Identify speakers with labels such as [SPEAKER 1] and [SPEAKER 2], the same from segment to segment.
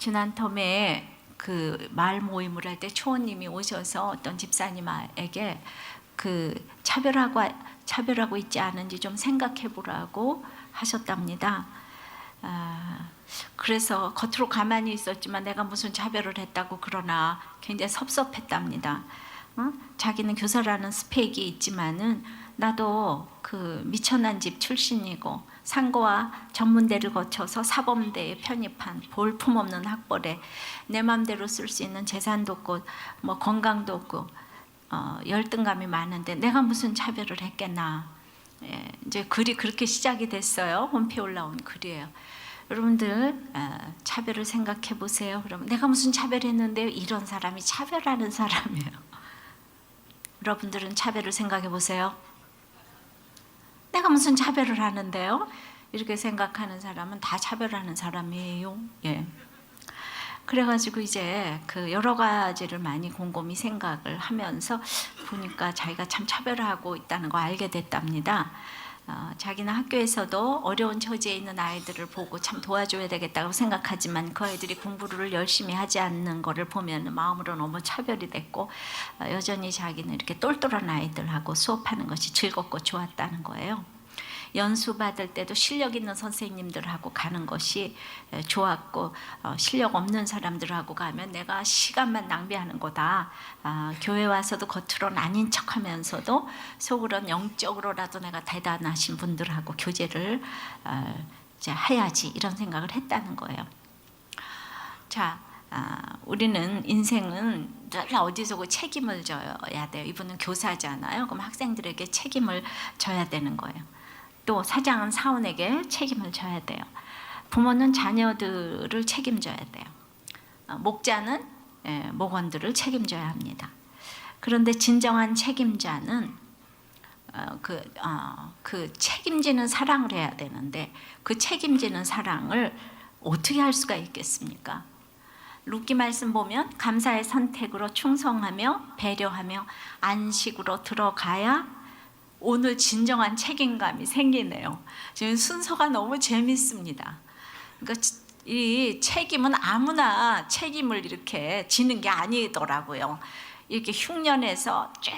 [SPEAKER 1] 지난 텀에 그 마을 모임을 할 때 초원님이 오셔서 어떤 집사님에게 그 차별하고 있지 않은지 좀 생각해 보라고 하셨답니다. 그래서 겉으로 가만히 있었지만 내가 무슨 차별을 했다고 그러나 굉장히 섭섭했답니다. 자기는 교사라는 스펙이 있지만은 나도 그 미천한 집 출신이고 상고와 전문대를 거쳐서 사범대에 편입한 볼품없는 학벌에 내 맘대로 쓸 수 있는 재산도 없고 뭐 건강도 없고 열등감이 많은데 내가 무슨 차별을 했겠나. 이제 글이 그렇게 시작이 됐어요. 홈페이지에 올라온 글이에요. 여러분들 차별을 생각해 보세요. 그러면 내가 무슨 차별했는데요? 이런 사람이 차별하는 사람이에요. 여러분들은 차별을 생각해 보세요. 내가 무슨 차별을 하는데요? 이렇게 생각하는 사람은 다 차별하는 사람이에요. 예. 그래가지고 이제 그 여러 가지를 많이 곰곰이 생각을 하면서 보니까 자기가 참 차별하고 있다는 거 알게 됐답니다. 자기는 학교에서도 어려운 처지에 있는 아이들을 보고 참 도와줘야 되겠다고 생각하지만 그 아이들이 공부를 열심히 하지 않는 거를 보면 마음으로 너무 차별이 됐고 여전히 자기는 이렇게 똘똘한 아이들하고 수업하는 것이 즐겁고 좋았다는 거예요. 연수 받을 때도 실력 있는 선생님들하고 가는 것이 좋았고 실력 없는 사람들하고 가면 내가 시간만 낭비하는 거다. 교회 와서도 겉으로는 아닌 척하면서도 속으로는 영적으로라도 내가 대단하신 분들하고 교제를 이제 해야지 이런 생각을 했다는 거예요. 자, 우리는 인생은 어디서 책임을 져야 돼요. 이분은 교사잖아요. 그럼 학생들에게 책임을 져야 되는 거예요. 또 사장은 사원에게 책임을 져야 돼요. 부모는 자녀들을 책임져야 돼요. 목자는 목원들을 책임져야 합니다. 그런데 진정한 책임자는 그 책임지는 사랑을 해야 되는데 그 책임지는 사랑을 어떻게 할 수가 있겠습니까? 룻기 말씀 보면 감사의 선택으로 충성하며 배려하며 안식으로 들어가야 오늘 진정한 책임감이 생기네요. 지금 순서가 너무 재밌습니다. 그러니까 이 책임은 아무나 책임을 이렇게 지는 게 아니더라고요. 이렇게 흉년에서 쭉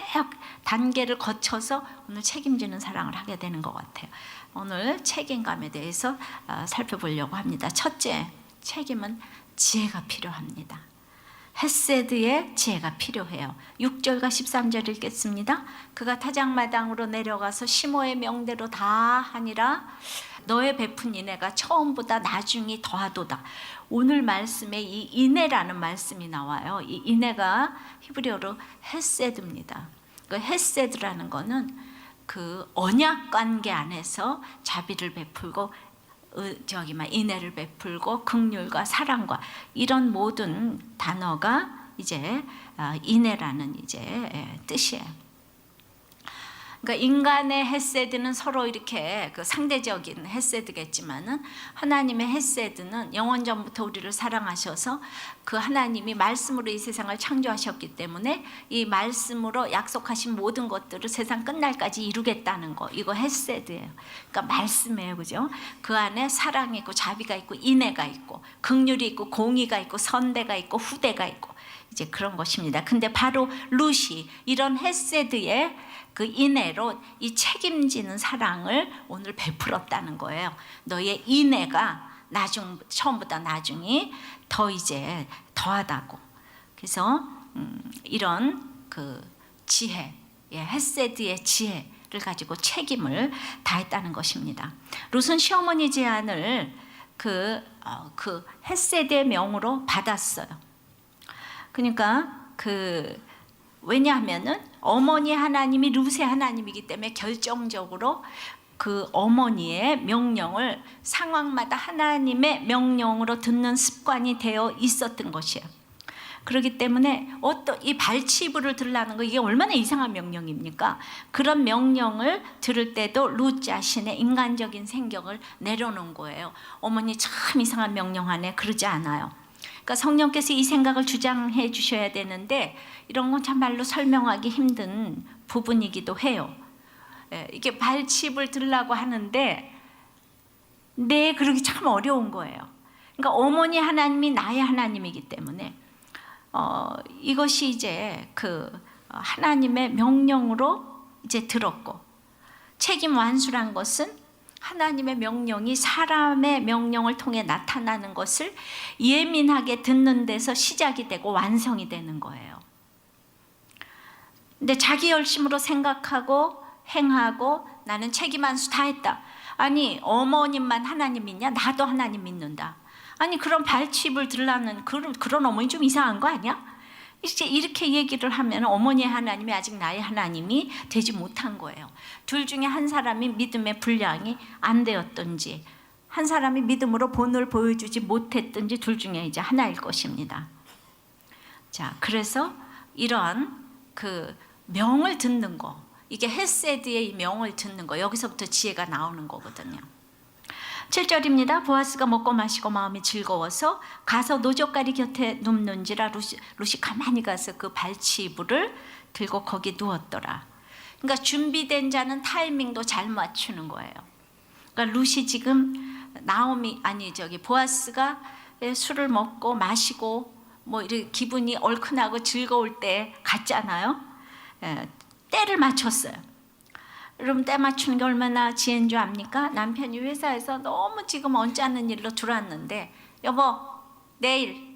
[SPEAKER 1] 단계를 거쳐서 오늘 책임지는 사랑을 하게 되는 것 같아요. 오늘 책임감에 대해서 살펴보려고 합니다. 첫째, 책임은 지혜가 필요합니다. 헤세드의 지혜가 필요해요. 6절과 13절 읽겠습니다. 그가 타작마당으로 내려가서 시모의 명대로 다 하니라. 너의 베푼 인애가 처음보다 나중이 더하도다. 오늘 말씀에 이 인애라는 말씀이 나와요. 이 인애가 히브리어로 헤세드입니다. 그 헤세드라는 거는 그 언약 관계 안에서 자비를 베풀고 인애를 베풀고 긍휼과 사랑과 이런 모든 단어가 이제 인애라는 이제 뜻이에요. 그러니까 인간의 헤세드는 서로 이렇게 그 상대적인 헤세드겠지만은 하나님의 헤세드는 영원 전부터 우리를 사랑하셔서 그 하나님이 말씀으로 이 세상을 창조하셨기 때문에 이 말씀으로 약속하신 모든 것들을 세상 끝날까지 이루겠다는 거, 이거 헤세드예요. 그러니까 말씀이에요, 그죠? 그 안에 사랑이 있고 자비가 있고 인애가 있고 긍휼이 있고 공의가 있고 선대가 있고 후대가 있고 이제 그런 것입니다. 근데 바로 룻이 이런 헤세드의 그 인애로 이 책임지는 사랑을 오늘 베풀었다는 거예요. 너의 인애가 처음보다 나중이 더 이제 더하다고. 그래서 이런 그 지혜, 헤세드의 지혜를 가지고 책임을 다했다는 것입니다. 룻은 시어머니 제안을 그 헤세드의 명으로 받았어요. 그러니까 왜냐하면은 어머니 하나님이 룻의 하나님이기 때문에 결정적으로 그 어머니의 명령을 상황마다 하나님의 명령으로 듣는 습관이 되어 있었던 것이에요. 그렇기 때문에 이 발치부를 들라는 거 이게 얼마나 이상한 명령입니까? 그런 명령을 들을 때도 룻 자신의 인간적인 생각을 내려놓은 거예요. 어머니 참 이상한 명령하네 그러지 않아요. 그러니까 성령께서 이 생각을 주장해 주셔야 되는데 이런 건 참말로 설명하기 힘든 부분이기도 해요. 이게 발칩을 들라고 하는데 그러기 참 어려운 거예요. 그러니까 어머니 하나님이 나의 하나님이기 때문에 이것이 이제 그 하나님의 명령으로 이제 들었고, 책임 완수란 것은 하나님의 명령이 사람의 명령을 통해 나타나는 것을 예민하게 듣는 데서 시작이 되고 완성이 되는 거예요. 근데 자기 열심으로 생각하고 행하고 나는 책임 완수 다 했다. 아니 어머님만 하나님 믿냐? 나도 하나님 믿는다. 아니 그런 발치입을 들라는 그런 어머니 좀 이상한 거 아니야? 이제 이렇게 얘기를 하면 어머니의 하나님이 아직 나의 하나님이 되지 못한 거예요. 둘 중에 한 사람이 믿음의 분량이 안 되었든지, 한 사람이 믿음으로 본을 보여주지 못했든지, 둘 중에 이제 하나일 것입니다. 자, 그래서 이러한 그 명을 듣는 거, 이게 헤세드의 이 명을 듣는 거, 여기서부터 지혜가 나오는 거거든요. 7절입니다. 보아스가 먹고 마시고 마음이 즐거워서 가서 노젓가리 곁에 눕는지라 룻이 가만히 가서 그 발치이불을 들고 거기 누웠더라. 그러니까 준비된 자는 타이밍도 잘 맞추는 거예요. 그러니까 룻이 지금 보아스가 술을 먹고 마시고 뭐 이렇게 기분이 얼큰하고 즐거울 때 같잖아요. 때를 맞췄어요. 여러분 때 맞추는 게 얼마나 지혜인 줄 압니까? 남편이 회사에서 너무 지금 언짢은 일로 들어왔는데, 여보 내일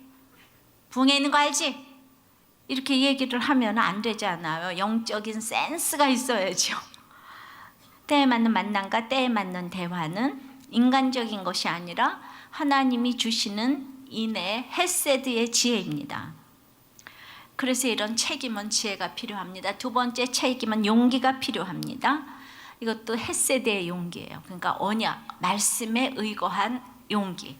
[SPEAKER 1] 부흥회 있는 거 알지? 이렇게 얘기를 하면 안 되잖아요. 영적인 센스가 있어야죠. 때에 맞는 만남과 때에 맞는 대화는 인간적인 것이 아니라 하나님이 주시는 인의 헤세드의 지혜입니다. 그래서 이런 책임은 지혜가 필요합니다. 두 번째 책임은 용기가 필요합니다. 이것도 헤세드의 용기예요. 그러니까 언약, 말씀에 의거한 용기.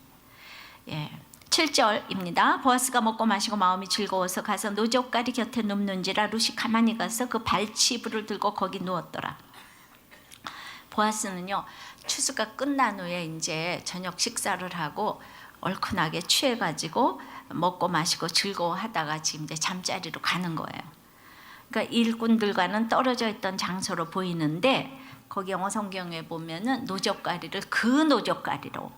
[SPEAKER 1] 7절입니다. 보아스가 먹고 마시고 마음이 즐거워서 가서 노젓가리 곁에 눕는지라 룻이 가만히 가서 그 발치이불을 들고 거기 누웠더라. 보아스는요, 추수가 끝난 후에 이제 저녁 식사를 하고 얼큰하게 취해가지고 먹고 마시고 즐거워하다가 지금 이제 잠자리로 가는 거예요. 그러니까 일꾼들과는 떨어져 있던 장소로 보이는데, 거기 영어 성경에 보면은 노젓가리를 그 노젓가리로,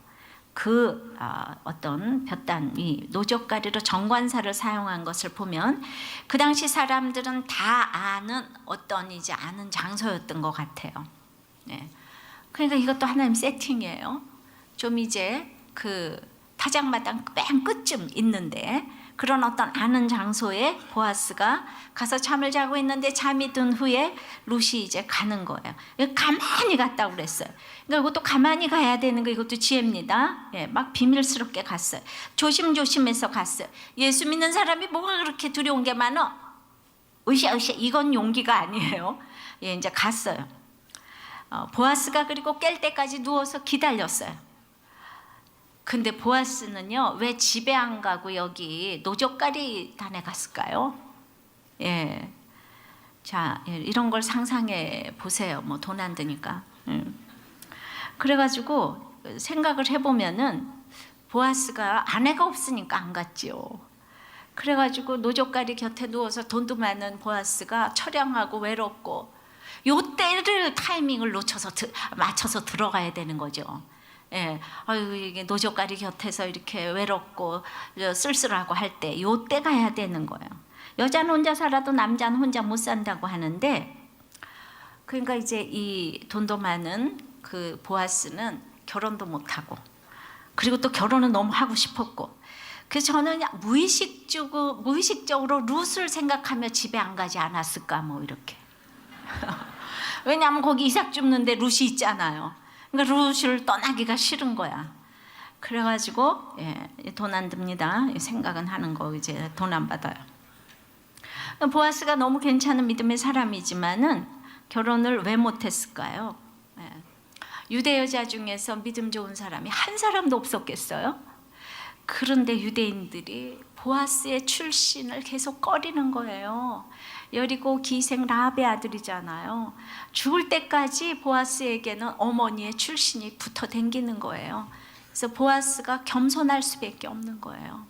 [SPEAKER 1] 어떤 볕단위 노젓가리로 정관사를 사용한 것을 보면 그 당시 사람들은 다 아는 어떤 이제 아는 장소였던 것 같아요. 그러니까 이것도 하나님 세팅이에요. 좀 이제 그 타작마당 맨 끝쯤 있는데 그런 어떤 아는 장소에 보아스가 가서 잠을 자고 있는데, 잠이 든 후에 룻이 이제 가는 거예요. 가만히 갔다고 그랬어요. 그러니까 이것도 가만히 가야 되는 거, 이것도 지혜입니다. 막 비밀스럽게 갔어요. 조심조심해서 갔어요. 예수 믿는 사람이 뭐가 그렇게 두려운 게 많어? 으쌰으쌰, 이건 용기가 아니에요. 이제 갔어요. 보아스가 그리고 깰 때까지 누워서 기다렸어요. 근데 보아스는요, 왜 집에 안 가고 여기 노젓가리 단에 갔을까요? 자, 이런 걸 상상해 보세요. 뭐 돈 안 드니까. 그래가지고 생각을 해보면은 보아스가 아내가 없으니까 안 갔지요. 그래가지고 노젓가리 곁에 누워서 돈도 많은 보아스가 처량하고 외롭고, 요 때를 타이밍을 맞춰서 들어가야 되는 거죠. 이게 노젓가리 곁에서 이렇게 외롭고 쓸쓸하고 할 때, 요 때 가야 되는 거예요. 여자는 혼자 살아도 남자는 혼자 못 산다고 하는데, 그러니까 이제 이 돈도 많은 그 보아스는 결혼도 못 하고, 그리고 또 결혼은 너무 하고 싶었고, 그래서 저는 무의식적으로 룻을 생각하며 집에 안 가지 않았을까, 뭐 이렇게. 왜냐하면 거기 이삭 줍는데 룻이 있잖아요. 그러니까 룻을 떠나기가 싫은 거야. 그래가지고 돈 안 듭니다. 생각은 하는 거, 이제 돈 안 받아요. 보아스가 너무 괜찮은 믿음의 사람이지만은 결혼을 왜 못했을까요? 유대 여자 중에서 믿음 좋은 사람이 한 사람도 없었겠어요? 그런데 유대인들이 보아스의 출신을 계속 꺼리는 거예요. 여리고 기생 라합의 아들이잖아요. 죽을 때까지 보아스에게는 어머니의 출신이 붙어 댕기는 거예요. 그래서 보아스가 겸손할 수밖에 없는 거예요.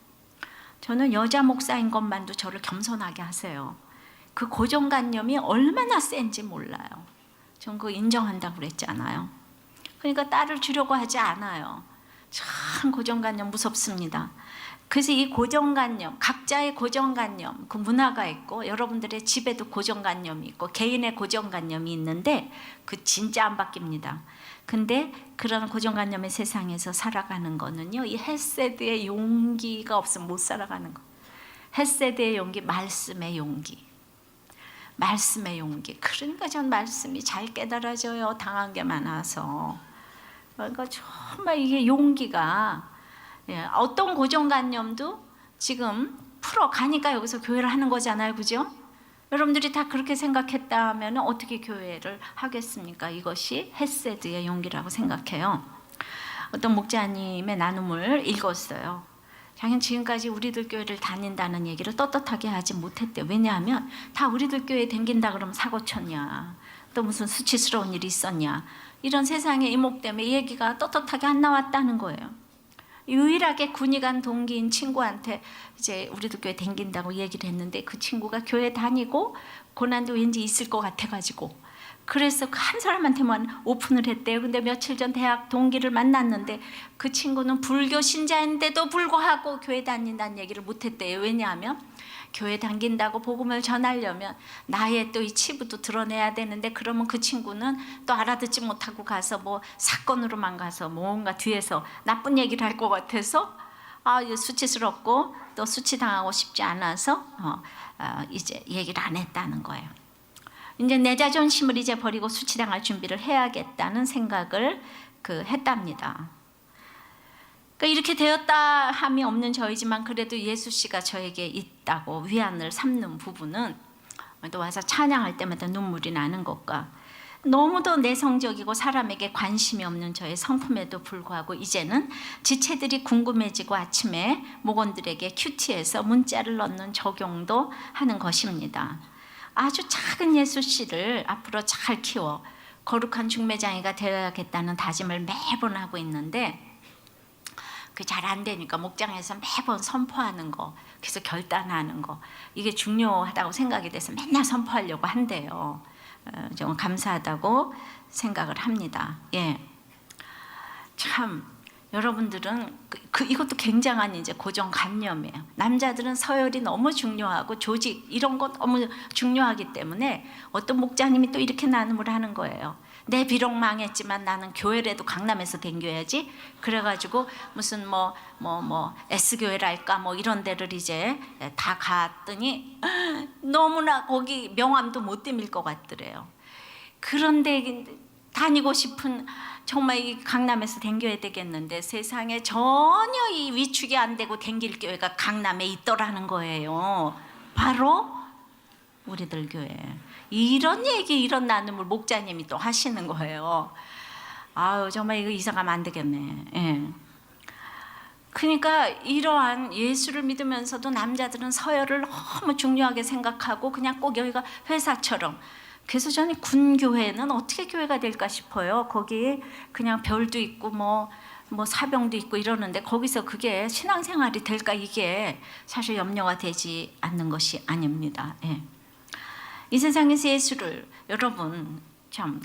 [SPEAKER 1] 저는 여자 목사인 것만도 저를 겸손하게 하세요. 그 고정관념이 얼마나 센지 몰라요. 전 그거 인정한다고 그랬잖아요. 그러니까 딸을 주려고 하지 않아요. 참 고정관념 무섭습니다. 그래서 이 고정관념, 각자의 고정관념, 그 문화가 있고 여러분들의 집에도 고정관념이 있고 개인의 고정관념이 있는데 그 진짜 안 바뀝니다. 근데 그런 고정관념의 세상에서 살아가는 거는요, 이 헤세드의 용기가 없으면 못 살아가는 거. 헤세드의 용기, 말씀의 용기. 말씀의 용기. 그러니까 전 말씀이 잘 깨달아져요. 당한 게 많아서. 그러니까 정말 이게 용기가, 어떤 고정관념도 지금 풀어가니까 여기서 교회를 하는 거잖아요. 그죠? 여러분들이 다 그렇게 생각했다면 어떻게 교회를 하겠습니까? 이것이 헤세드의 용기라고 생각해요. 어떤 목자님의 나눔을 읽었어요. 자기는 지금까지 우리들 교회를 다닌다는 얘기를 떳떳하게 하지 못했대요. 왜냐하면 다 우리들 교회에 댕긴다 그러면 사고 쳤냐, 또 무슨 수치스러운 일이 있었냐, 이런 세상의 이목 때문에 얘기가 떳떳하게 안 나왔다는 거예요. 유일하게 군이 간 동기인 친구한테 이제 우리들 교회 댕긴다고 얘기를 했는데 그 친구가 교회 다니고 고난도 왠지 있을 것 같아가지고 그래서 한 사람한테만 오픈을 했대요. 근데 며칠 전 대학 동기를 만났는데 그 친구는 불교 신자인데도 불구하고 교회 다닌다는 얘기를 못했대요. 왜냐하면 교회 다닌다고 복음을 전하려면 나의 또 이 치부도 드러내야 되는데 그러면 그 친구는 또 알아듣지 못하고 가서 뭐 사건으로만 가서 뭔가 뒤에서 나쁜 얘기를 할 것 같아서 수치스럽고 또 수치당하고 싶지 않아서 이제 얘기를 안 했다는 거예요. 이제 내 자존심을 이제 버리고 수치당할 준비를 해야겠다는 생각을 했답니다. 그러니까 이렇게 되었다 함이 없는 저이지만 그래도 예수 씨가 저에게 있다고 위안을 삼는 부분은 또 와서 찬양할 때마다 눈물이 나는 것과 너무도 내성적이고 사람에게 관심이 없는 저의 성품에도 불구하고 이제는 지체들이 궁금해지고 아침에 목원들에게 큐티에서 문자를 넣는 적용도 하는 것입니다. 아주 작은 예수 씨를 앞으로 잘 키워 거룩한 중매장이가 되어야겠다는 다짐을 매번 하고 있는데 그 잘 안 되니까 목장에서 매번 선포하는 거, 그래서 결단하는 거, 이게 중요하다고 생각이 돼서 맨날 선포하려고 한대요. 좀 감사하다고 생각을 합니다. 예, 참 여러분들은 이것도 굉장한 이제 고정관념이에요. 남자들은 서열이 너무 중요하고 조직 이런 거 너무 중요하기 때문에 어떤 목자님이 또 이렇게 나눔을 하는 거예요. 내 비록 망했지만 나는 교회라도 강남에서 댕겨야지. 그래가지고 무슨 S교회랄까 이런 데를 이제 다 갔더니 너무나 거기 명함도 못 땜일 것 같더래요. 그런데 다니고 싶은 정말 이 강남에서 댕겨야 되겠는데 세상에 전혀 이 위축이 안 되고 댕길 교회가 강남에 있더라는 거예요. 바로 우리들 교회. 이런 얘기, 이런 나눔을 목자님이 또 하시는 거예요. 아유, 정말 이거 이사 가면 안 되겠네. 예. 그러니까 이러한 예수를 믿으면서도 남자들은 서열을 너무 중요하게 생각하고 그냥 꼭 여기가 회사처럼. 그래서 저는 군교회는 어떻게 교회가 될까 싶어요. 거기 그냥 별도 있고 뭐 사병도 있고 이러는데 거기서 그게 신앙생활이 될까, 이게 사실 염려가 되지 않는 것이 아닙니다. 예. 이 세상에서 예수를 여러분 참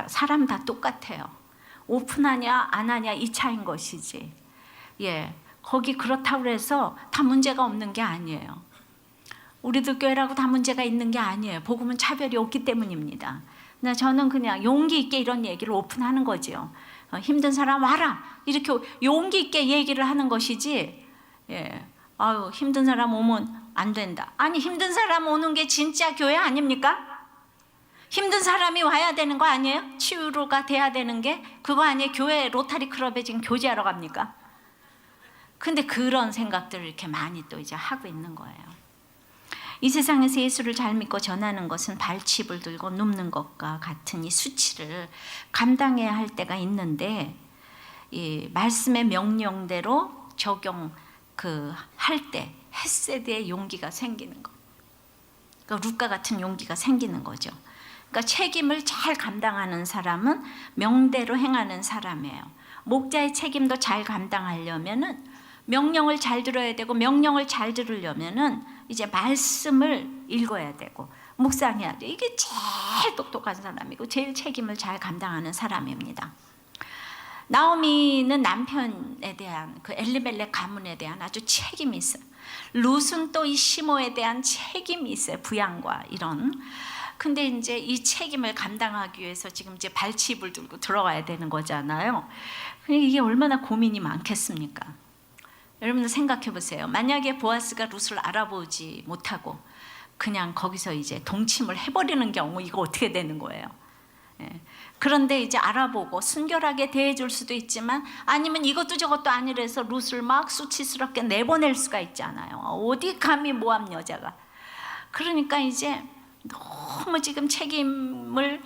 [SPEAKER 1] 사람 다 똑같아요. 오픈하냐 안 하냐 이 차인 것이지. 예, 거기 그렇다고 해서 다 문제가 없는 게 아니에요. 우리들 교회라고 다 문제가 있는 게 아니에요. 복음은 차별이 없기 때문입니다. 저는 그냥 용기 있게 이런 얘기를 오픈하는 거지요. 힘든 사람 와라 이렇게 용기 있게 얘기를 하는 것이지. 예, 아유 힘든 사람 오면 안 된다. 아니 힘든 사람 오는 게 진짜 교회 아닙니까? 힘든 사람이 와야 되는 거 아니에요? 치유로가 돼야 되는 게 그거 아니에요? 교회 로타리 클럽에 지금 교제하러 갑니까? 근데 그런 생각들을 이렇게 많이 또 이제 하고 있는 거예요. 이 세상에서 예수를 잘 믿고 전하는 것은 발칩을 들고 눕는 것과 같은 이 수치를 감당해야 할 때가 있는데 이 말씀의 명령대로 적용 할 때 헤세드의 용기가 생기는 거. 그러니까 루카 같은 용기가 생기는 거죠. 그러니까 책임을 잘 감당하는 사람은 명대로 행하는 사람이에요. 목자의 책임도 잘 감당하려면은 명령을 잘 들어야 되고 명령을 잘 들으려면은 이제 말씀을 읽어야 되고 묵상해야 돼. 이게 제일 똑똑한 사람이고 제일 책임을 잘 감당하는 사람입니다. 나오미는 남편에 대한 그 엘리멜렉 가문에 대한 아주 책임이 있어요. 룻은 또 이 시모에 대한 책임이 있어요. 부양과 이런. 근데 이제 이 책임을 감당하기 위해서 지금 이제 발치입을 들고 들어가야 되는 거잖아요. 이게 얼마나 고민이 많겠습니까? 여러분들 생각해 보세요. 만약에 보아스가 룻을 알아보지 못하고 그냥 거기서 이제 동침을 해버리는 경우 이거 어떻게 되는 거예요? 예. 그런데 이제 알아보고 순결하게 대해줄 수도 있지만 아니면 이것도 저것도 아니래서 룻을 막 수치스럽게 내보낼 수가 있잖아요. 어디 감히 모압 여자가. 그러니까 이제 너무 지금 책임을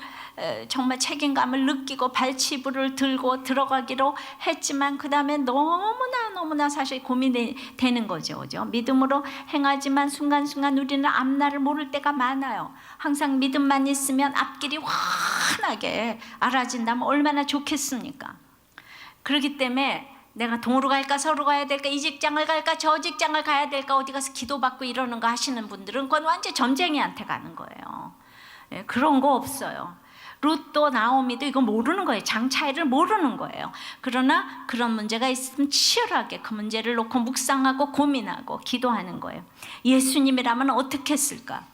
[SPEAKER 1] 정말 책임감을 느끼고 발치부를 들고 들어가기로 했지만 그 다음에 너무나 사실 고민이 되는 거죠. 그죠? 믿음으로 행하지만 순간순간 우리는 앞날을 모를 때가 많아요. 항상 믿음만 있으면 앞길이 환하게 알아진다면 얼마나 좋겠습니까? 그렇기 때문에 내가 동으로 갈까 서로 가야 될까 이 직장을 갈까 저 직장을 가야 될까 어디 가서 기도받고 이러는 거 하시는 분들은 그건 완전 점쟁이한테 가는 거예요. 예, 그런 거 없어요. 룻도 나오미도 이거 모르는 거예요. 장 차이를 모르는 거예요. 그러나 그런 문제가 있으면 치열하게 그 문제를 놓고 묵상하고 고민하고 기도하는 거예요. 예수님이라면 어떻게 했을까?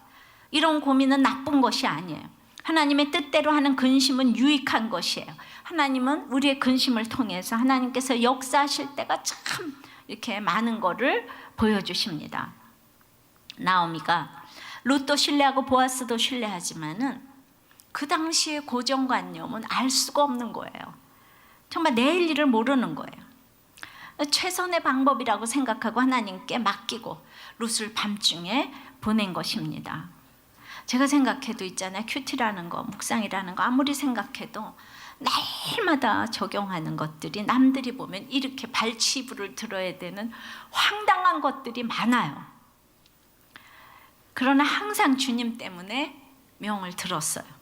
[SPEAKER 1] 이런 고민은 나쁜 것이 아니에요. 하나님의 뜻대로 하는 근심은 유익한 것이에요. 하나님은 우리의 근심을 통해서 하나님께서 역사하실 때가 참 이렇게 많은 거를 보여주십니다. 나오미가 룻도 신뢰하고 보아스도 신뢰하지만은 그 당시의 고정관념은 알 수가 없는 거예요. 정말 내일 일을 모르는 거예요. 최선의 방법이라고 생각하고 하나님께 맡기고 룻을 밤중에 보낸 것입니다. 제가 생각해도 있잖아요. 큐티라는 거, 묵상이라는 거 아무리 생각해도 날마다 적용하는 것들이 남들이 보면 이렇게 발치부를 들어야 되는 황당한 것들이 많아요. 그러나 항상 주님 때문에 명을 들었어요.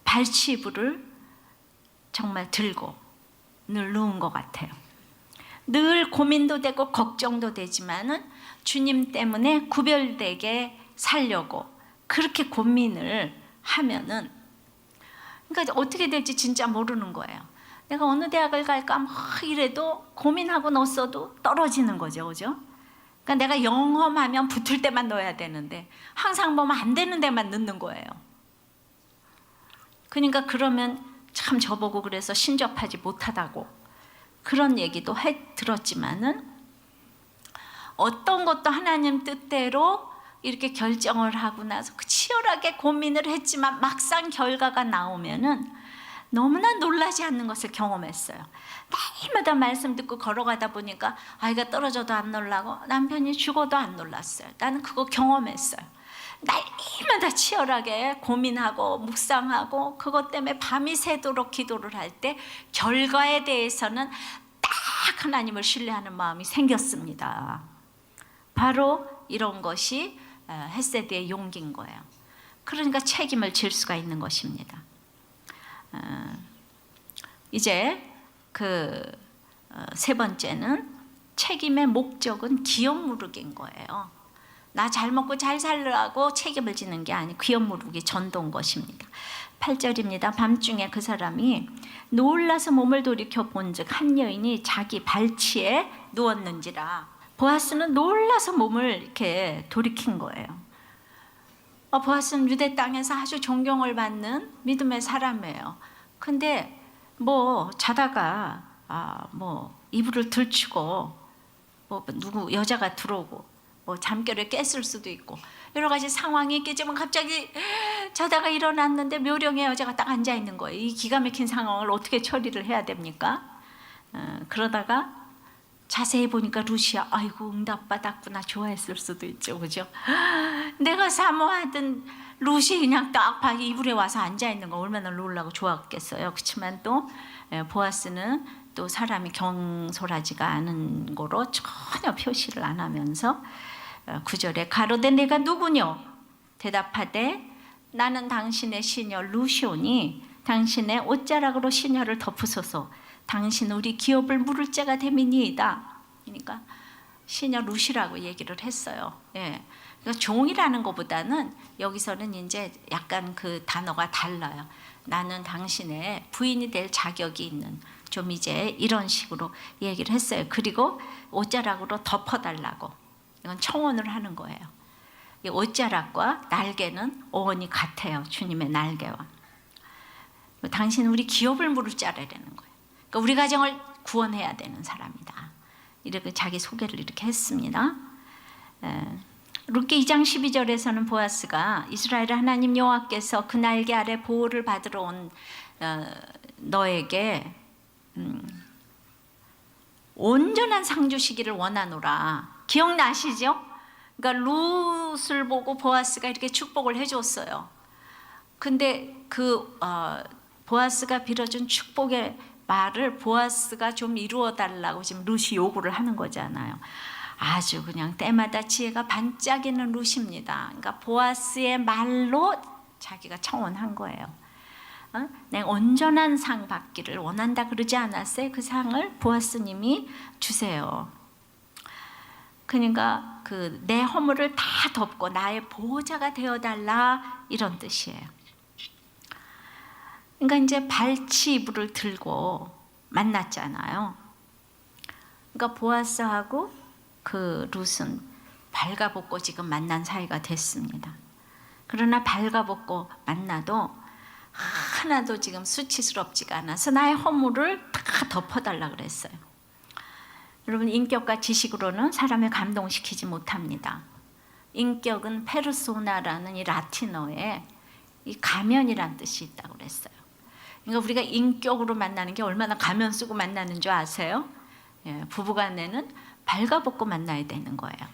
[SPEAKER 1] 발치부를 정말 들고 늘 누운 것 같아요. 늘 고민도 되고 걱정도 되지만은 주님 때문에 구별되게 살려고 그렇게 고민을 하면은 그러니까 어떻게 될지 진짜 모르는 거예요. 내가 어느 대학을 갈까 막 이래도 고민하고 넣었어도 떨어지는 거죠. 그죠? 그러니까 내가 영험하면 붙을 때만 넣어야 되는데 항상 보면 안 되는 데만 넣는 거예요. 그러니까 그러면 참 저보고 그래서 신접하지 못하다고 그런 얘기도 들었지만은 어떤 것도 하나님 뜻대로 이렇게 결정을 하고 나서 치열하게 고민을 했지만 막상 결과가 나오면은 너무나 놀라지 않는 것을 경험했어요. 날마다 말씀 듣고 걸어가다 보니까 아이가 떨어져도 안 놀라고 남편이 죽어도 안 놀랐어요. 나는 그거 경험했어요. 날마다 치열하게 고민하고 묵상하고 그것 때문에 밤이 새도록 기도를 할 때 결과에 대해서는 딱 하나님을 신뢰하는 마음이 생겼습니다. 바로 이런 것이 헤세드의 용기인 거예요. 그러니까 책임을 질 수가 있는 것입니다. 이제 그 세 번째는 책임의 목적은 기업무룩인 거예요. 나 잘 먹고 잘 살라고 책임을 지는 게 아니고 기업무룩이 전도인 것입니다. 8절입니다. 밤중에 그 사람이 놀라서 몸을 돌이켜 본즉 한 여인이 자기 발치에 누웠는지라. 보아스는 놀라서 몸을 이렇게 돌이킨 거예요. 보아스는 유대 땅에서 아주 존경을 받는 믿음의 사람이에요. 근데 뭐 자다가 뭐 이불을 들추고 뭐 누구 여자가 들어오고 뭐 잠결에 깼을 수도 있고 여러 가지 상황이 있겠지만 갑자기 자다가 일어났는데 묘령의 여자가 딱 앉아 있는 거예요. 이 기가 막힌 상황을 어떻게 처리를 해야 됩니까? 그러다가 자세히 보니까 루시아 아이고 응답받았구나 좋아했을 수도 있죠. 그죠? 내가 사모하던 루시 그냥 딱 이불에 와서 앉아 있는 거 얼마나 놀라고 좋았겠어요. 그렇지만 또 보아스는 또 사람이 경솔하지가 않은 거로 전혀 표시를 안 하면서 9절에 가로되 내가 누구뇨? 대답하되 나는 당신의 시녀 루시오니 당신의 옷자락으로 시녀를 덮으소서. 당신 우리 기업을 물을 자가 됨이니이다. 그러니까 시녀 룻이라고 얘기를 했어요. 예. 그러니까 종이라는 것보다는 여기서는 이제 약간 그 단어가 달라요. 나는 당신의 부인이 될 자격이 있는, 좀 이제 이런 식으로 얘기를 했어요. 그리고 옷자락으로 덮어달라고. 이건 청혼을 하는 거예요. 이 옷자락과 날개는 어원이 같아요. 주님의 날개와. 당신은 우리 기업을 무를 자르려는 거예요. 그러니까 우리 가정을 구원해야 되는 사람이다. 이렇게 자기 소개를 이렇게 했습니다. 룻기 2장 12절에서는 보아스가 이스라엘 하나님 여호와께서 그 날개 아래 보호를 받으러 온 너에게 온전한 상 주시기를 원하노라. 기억나시죠? 그러니까 룻을 보고 보아스가 이렇게 축복을 해줬어요. 근데 그 보아스가 빌어준 축복의 말을 보아스가 좀 이루어달라고 지금 룻이 요구를 하는 거잖아요. 아주 그냥 때마다 지혜가 반짝이는 룻입니다. 그러니까 보아스의 말로 자기가 청혼한 거예요. 내가 온전한 상 받기를 원한다 그러지 않았어요? 그 상을 보아스님이 주세요. 그러니까 그 내 허물을 다 덮고 나의 보호자가 되어달라, 이런 뜻이에요. 그러니까 이제 발치이불을 들고 만났잖아요. 그러니까 보아스하고 그 룻은 발가벗고 지금 만난 사이가 됐습니다. 그러나 발가벗고 만나도 하나도 지금 수치스럽지가 않아서 나의 허물을 다 덮어달라 그랬어요. 여러분, 인격과 지식으로는 사람을 감동시키지 못합니다. 인격은 페르소나라는 이 라틴어에 이 가면이란 뜻이 있다고 그랬어요. 그러니까 우리가 인격으로 만나는 게 얼마나 가면 쓰고 만나는 줄 아세요? 예, 부부간에는 발가벗고 만나야 되는 거예요.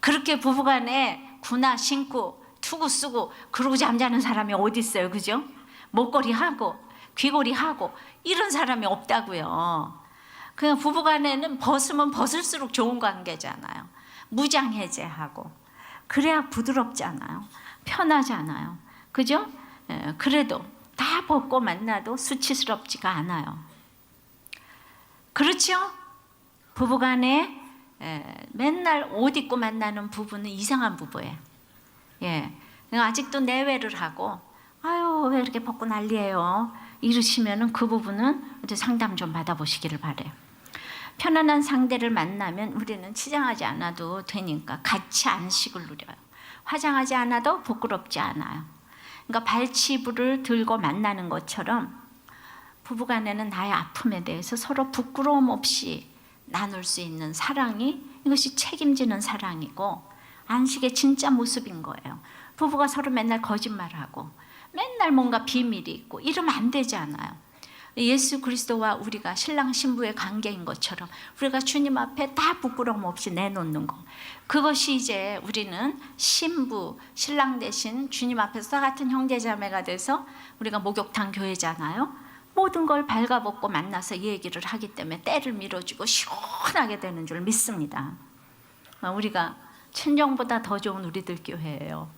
[SPEAKER 1] 그렇게 부부간에 구나 신고 투구 쓰고 그러고 잠자는 사람이 어디 있어요, 그죠? 목걸이 하고 귀걸이 하고 이런 사람이 없다고요. 그냥 부부간에는 벗으면 벗을수록 좋은 관계잖아요. 무장해제하고 그래야 부드럽잖아요. 편하잖아요. 그죠? 예, 그래도 다 벗고 만나도 수치스럽지가 않아요. 그렇죠? 부부간에 맨날 옷 입고 만나는 부부는 이상한 부부예요. 예, 아직도 내외를 하고 아유 왜 이렇게 벗고 난리예요 이러시면은 그 부부는 이제 상담 좀 받아보시기를 바래요. 편안한 상대를 만나면 우리는 치장하지 않아도 되니까 같이 안식을 누려요. 화장하지 않아도 부끄럽지 않아요. 그러니까 발치부를 들고 만나는 것처럼 부부간에는 나의 아픔에 대해서 서로 부끄러움 없이 나눌 수 있는 사랑이, 이것이 책임지는 사랑이고 안식의 진짜 모습인 거예요. 부부가 서로 맨날 거짓말하고 맨날 뭔가 비밀이 있고 이러면 안 되잖아요. 예수 그리스도와 우리가 신랑 신부의 관계인 것처럼 우리가 주님 앞에 다 부끄러움 없이 내놓는 거, 그것이 이제 우리는 신부, 신랑 대신 주님 앞에서 같은 형제자매가 돼서 우리가 목욕탕 교회잖아요. 모든 걸 발가벗고 만나서 얘기를 하기 때문에 때를 밀어주고 시원하게 되는 줄 믿습니다. 우리가 친정보다 더 좋은 우리들 교회예요.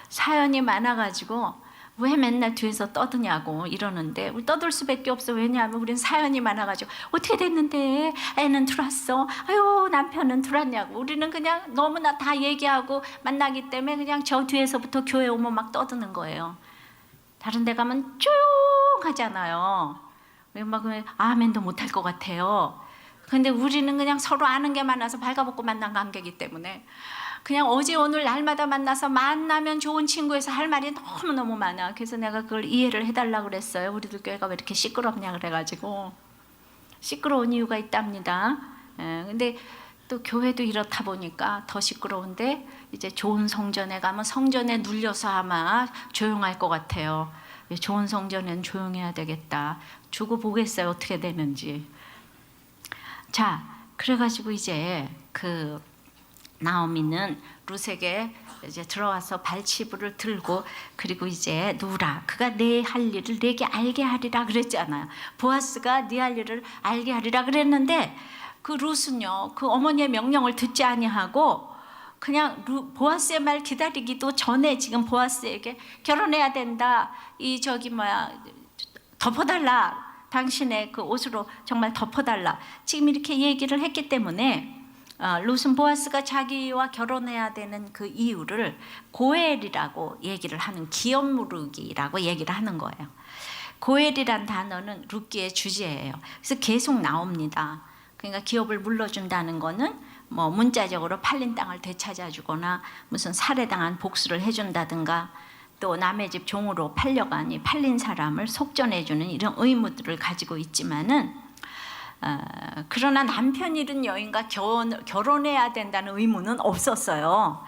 [SPEAKER 1] 사연이 많아가지고 왜 맨날 뒤에서 떠드냐고 이러는데 우리 떠들 수밖에 없어. 왜냐하면 우리는 사연이 많아가지고 어떻게 됐는데 애는 들어왔어, 아유 남편은 들어왔냐고. 우리는 그냥 너무나 다 얘기하고 만나기 때문에 그냥 저 뒤에서부터 교회 오면 막 떠드는 거예요. 다른 데 가면 조용하잖아요. 막 아멘도 못할 것 같아요. 근데 우리는 그냥 서로 아는 게 많아서 발가벗고 만난 관계이기 때문에 그냥 어제 오늘 날마다 만나서 만나면 좋은 친구에서 할 말이 너무너무 많아. 그래서 내가 그걸 이해를 해달라고 그랬어요. 우리들 교회가 왜 이렇게 시끄럽냐 그래가지고. 시끄러운 이유가 있답니다. 근데 또 교회도 이렇다 보니까 더 시끄러운데 이제 좋은 성전에 가면 성전에 눌려서 아마 조용할 것 같아요. 좋은 성전에는 조용해야 되겠다. 두고 보겠어요, 어떻게 되는지. 자, 그래가지고 이제 그 나오미는 룻에게 이제 들어와서 발치부를 들고 그리고 이제 누라, 그가 내 할 일을 내게 알게 하리라 그랬잖아요. 보아스가 네 할 일을 알게 하리라 그랬는데 그 룻은요, 그 어머니의 명령을 듣지 아니하고 그냥 보아스의 말 기다리기도 전에 지금 보아스에게 결혼해야 된다, 이 저기 뭐야 덮어달라, 당신의 그 옷으로 정말 덮어달라, 지금 이렇게 얘기를 했기 때문에 룻은 보아스가 자기와 결혼해야 되는 그 이유를 고엘이라고 얘기를 하는, 기업무르기라고 얘기를 하는 거예요. 고엘이란 단어는 룻기의 주제예요. 그래서 계속 나옵니다. 그러니까 기업을 물러준다는 거는 뭐 문자적으로 팔린 땅을 되찾아주거나 무슨 살해당한 복수를 해준다든가 또 남의 집 종으로 팔려가니 팔린 사람을 속전해주는 이런 의무들을 가지고 있지만은 그러나 남편 잃은 여인과 결혼해야 된다는 의무는 없었어요.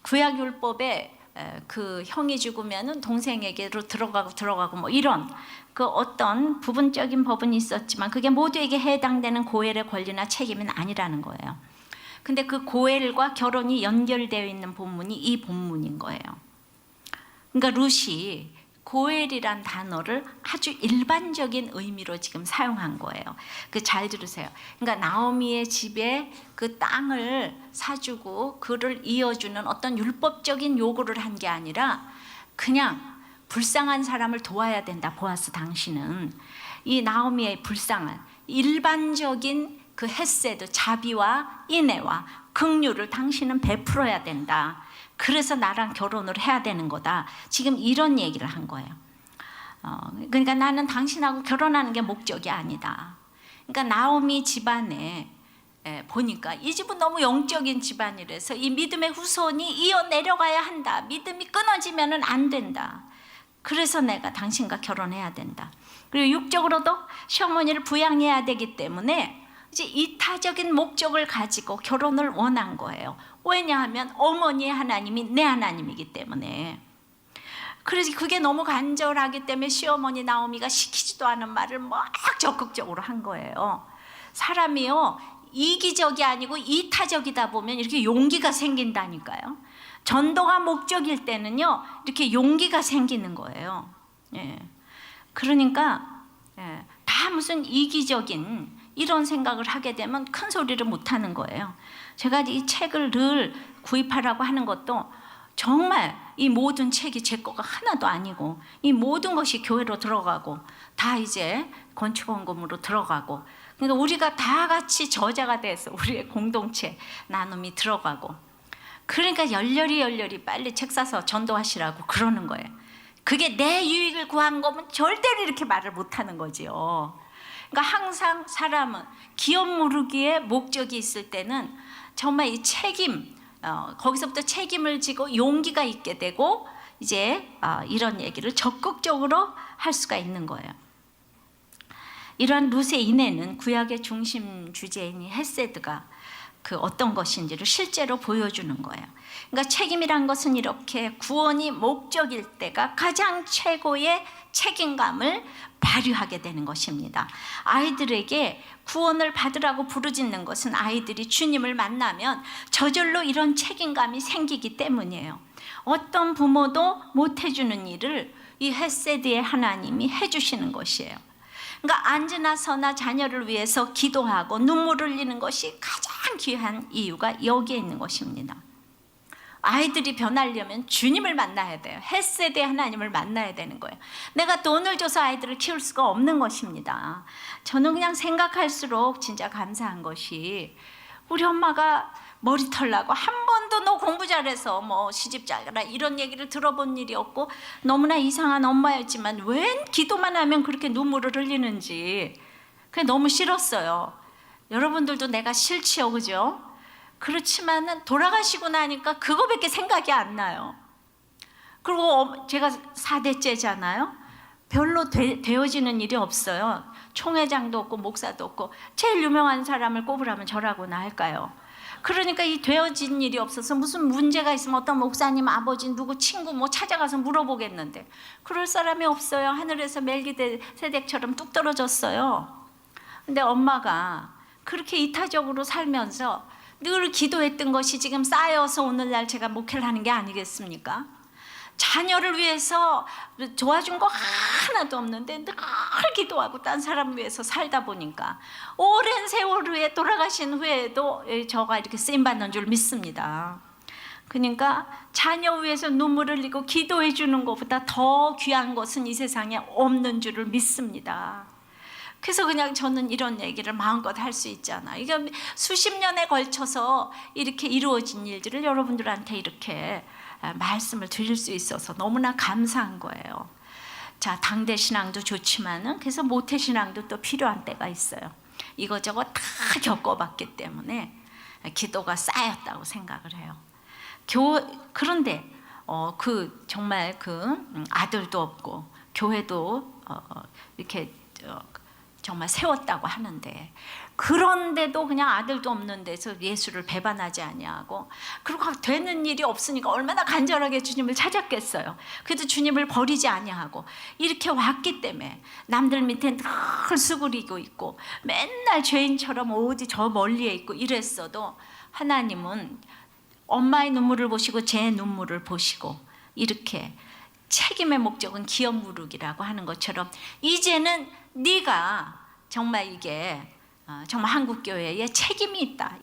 [SPEAKER 1] 구약율법에 그 형이 죽으면은 동생에게로 들어가고 뭐 이런 그 어떤 부분적인 법은 있었지만 그게 모두에게 해당되는 고엘의 권리나 책임은 아니라는 거예요. 근데 그 고엘과 결혼이 연결되어 있는 본문이 이 본문인 거예요. 그러니까 룻이 고엘이란 단어를 아주 일반적인 의미로 지금 사용한 거예요. 그 잘 들으세요. 그러니까 나오미의 집에 그 땅을 사주고 그를 이어주는 어떤 율법적인 요구를 한 게 아니라 그냥 불쌍한 사람을 도와야 된다. 보아스 당신은 이 나오미의 불쌍한 일반적인 그 헤세드, 자비와 인애와 긍휼을 당신은 베풀어야 된다. 그래서 나랑 결혼을 해야 되는 거다. 지금 이런 얘기를 한 거예요. 그러니까 나는 당신하고 결혼하는 게 목적이 아니다. 그러니까 나오미 집안에 보니까 이 집은 너무 영적인 집안이라서 이 믿음의 후손이 이어 내려가야 한다. 믿음이 끊어지면 안 된다. 그래서 내가 당신과 결혼해야 된다. 그리고 육적으로도 시어머니를 부양해야 되기 때문에 이제 이타적인 목적을 가지고 결혼을 원한 거예요. 왜냐하면 어머니의 하나님이 내 하나님이기 때문에. 그래서 그게 너무 간절하기 때문에 시어머니 나오미가 시키지도 않은 말을 막 적극적으로 한 거예요. 사람이요, 이기적이 아니고 이타적이다 보면 이렇게 용기가 생긴다니까요. 전도가 목적일 때는요, 이렇게 용기가 생기는 거예요. 예. 그러니까 다 무슨 이기적인 이런 생각을 하게 되면 큰 소리를 못 하는 거예요. 제가 이 책을 늘 구입하라고 하는 것도 정말 이 모든 책이 제 거가 하나도 아니고 이 모든 것이 교회로 들어가고 다 이제 건축원금으로 들어가고, 그러니까 우리가 다 같이 저자가 돼서 우리의 공동체 나눔이 들어가고, 그러니까 열렬히 빨리 책 사서 전도하시라고 그러는 거예요. 그게 내 유익을 구한 거면 절대로 이렇게 말을 못 하는 거지요. 그러니까 항상 사람은 기업 무르기에 목적이 있을 때는 정말 이 책임, 거기서부터 책임을 지고 용기가 있게 되고 이제 이런 얘기를 적극적으로 할 수가 있는 거예요. 이러한 룻의 인애는 구약의 중심 주제인 헤세드가 그 어떤 것인지를 실제로 보여주는 거예요. 그러니까 책임이란 것은 이렇게 구원이 목적일 때가 가장 최고의 책임감을 발휘하게 되는 것입니다. 아이들에게 구원을 받으라고 부르짖는 것은 아이들이 주님을 만나면 저절로 이런 책임감이 생기기 때문이에요. 어떤 부모도 못 해주는 일을 이 헤세드의 하나님이 해주시는 것이에요. 그러니까 앉으나 서나 자녀를 위해서 기도하고 눈물을 흘리는 것이 가장 귀한 이유가 여기에 있는 것입니다. 아이들이 변하려면 주님을 만나야 돼요. 헤세드의 하나님을 만나야 되는 거예요. 내가 돈을 줘서 아이들을 키울 수가 없는 것입니다. 저는 그냥 생각할수록 진짜 감사한 것이 우리 엄마가 머리털 나고 한 번도 너 공부 잘해서 뭐 시집 잘 가라 이런 얘기를 들어본 일이 없고 너무나 이상한 엄마였지만 웬 기도만 하면 그렇게 눈물을 흘리는지 그게 너무 싫었어요. 여러분들도 내가 싫지요, 그죠? 그렇지만은 돌아가시고 나니까 그거밖에 생각이 안 나요. 그리고 제가 4대째잖아요. 별로 되어지는 일이 없어요. 총회장도 없고 목사도 없고 제일 유명한 사람을 꼽으라면 저라고나 할까요? 그러니까 이 되어진 일이 없어서 무슨 문제가 있으면 어떤 목사님, 아버지, 누구 친구 뭐 찾아가서 물어보겠는데 그럴 사람이 없어요. 하늘에서 멜기세덱처럼 뚝 떨어졌어요. 근데 엄마가 그렇게 이타적으로 살면서 늘 기도했던 것이 지금 쌓여서 오늘날 제가 목회를 하는 게 아니겠습니까? 자녀를 위해서 도와준 거 하나도 없는데 늘 기도하고 딴 사람 위해서 살다 보니까 오랜 세월 후에 돌아가신 후에도 저가 이렇게 쓰임받는 줄 믿습니다. 그러니까 자녀 위해서 눈물을 흘리고 기도해 주는 것보다 더 귀한 것은 이 세상에 없는 줄을 믿습니다. 그래서 그냥 저는 이런 얘기를 마음껏 할 수 있잖아. 이게 수십 년에 걸쳐서 이렇게 이루어진 일들을 여러분들한테 이렇게 말씀을 드릴 수 있어서 너무나 감사한 거예요. 자, 당대 신앙도 좋지만은 그래서 모태 신앙도 또 필요한 때가 있어요. 이거저거 다 겪어봤기 때문에 기도가 쌓였다고 생각을 해요. 그런데 정말 아들도 없고 교회도 이렇게 정말 세웠다고 하는데, 그런데도 그냥 아들도 없는 데서 예수를 배반하지 아니하고, 그리고 되는 일이 없으니까 얼마나 간절하게 주님을 찾았겠어요. 그래도 주님을 버리지 아니하고 이렇게 왔기 때문에 남들 밑에 늘 수그리고 있고 맨날 죄인처럼 어디 저 멀리에 있고 이랬어도 하나님은 엄마의 눈물을 보시고 제 눈물을 보시고, 이렇게 책임의 목적은 기업무룩이라고 하는 것처럼 이제는 네가 정말 이게 정말 한국교회에 책임이 있다.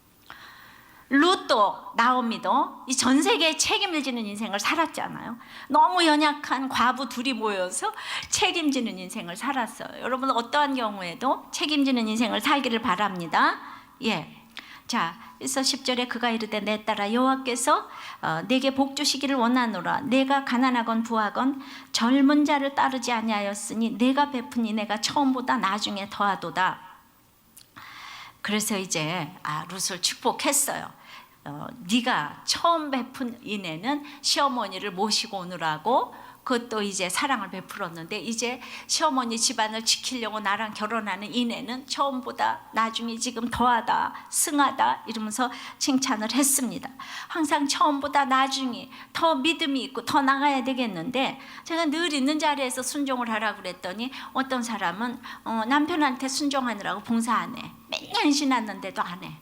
[SPEAKER 1] 룻도 나오미도 이 전 세계에 책임을 지는 인생을 살았잖아요. 너무 연약한 과부 둘이 모여서 책임지는 인생을 살았어요. 여러분 어떠한 경우에도 책임지는 인생을 살기를 바랍니다. 예. 자, 그래서 10절에 그가 이르되 내 딸아 여호와께서 내게 복 주시기를 원하노라. 내가 가난하건 부하건 젊은 자를 따르지 아니하였으니 내가 베푸니 내가 처음보다 나중에 더하도다. 그래서 이제 룻을 축복했어요. 네가 처음 베푼 이내는 시어머니를 모시고 오느라고 그것도 이제 사랑을 베풀었는데, 이제 시어머니 집안을 지키려고 나랑 결혼하는 이내는 처음보다 나중에 지금 더하다, 승하다 이러면서 칭찬을 했습니다. 항상 처음보다 나중에 더 믿음이 있고 더 나가야 되겠는데, 제가 늘 있는 자리에서 순종을 하라고 그랬더니 어떤 사람은 남편한테 순종하느라고 봉사 안 해. 몇년 지났는데도 안 해.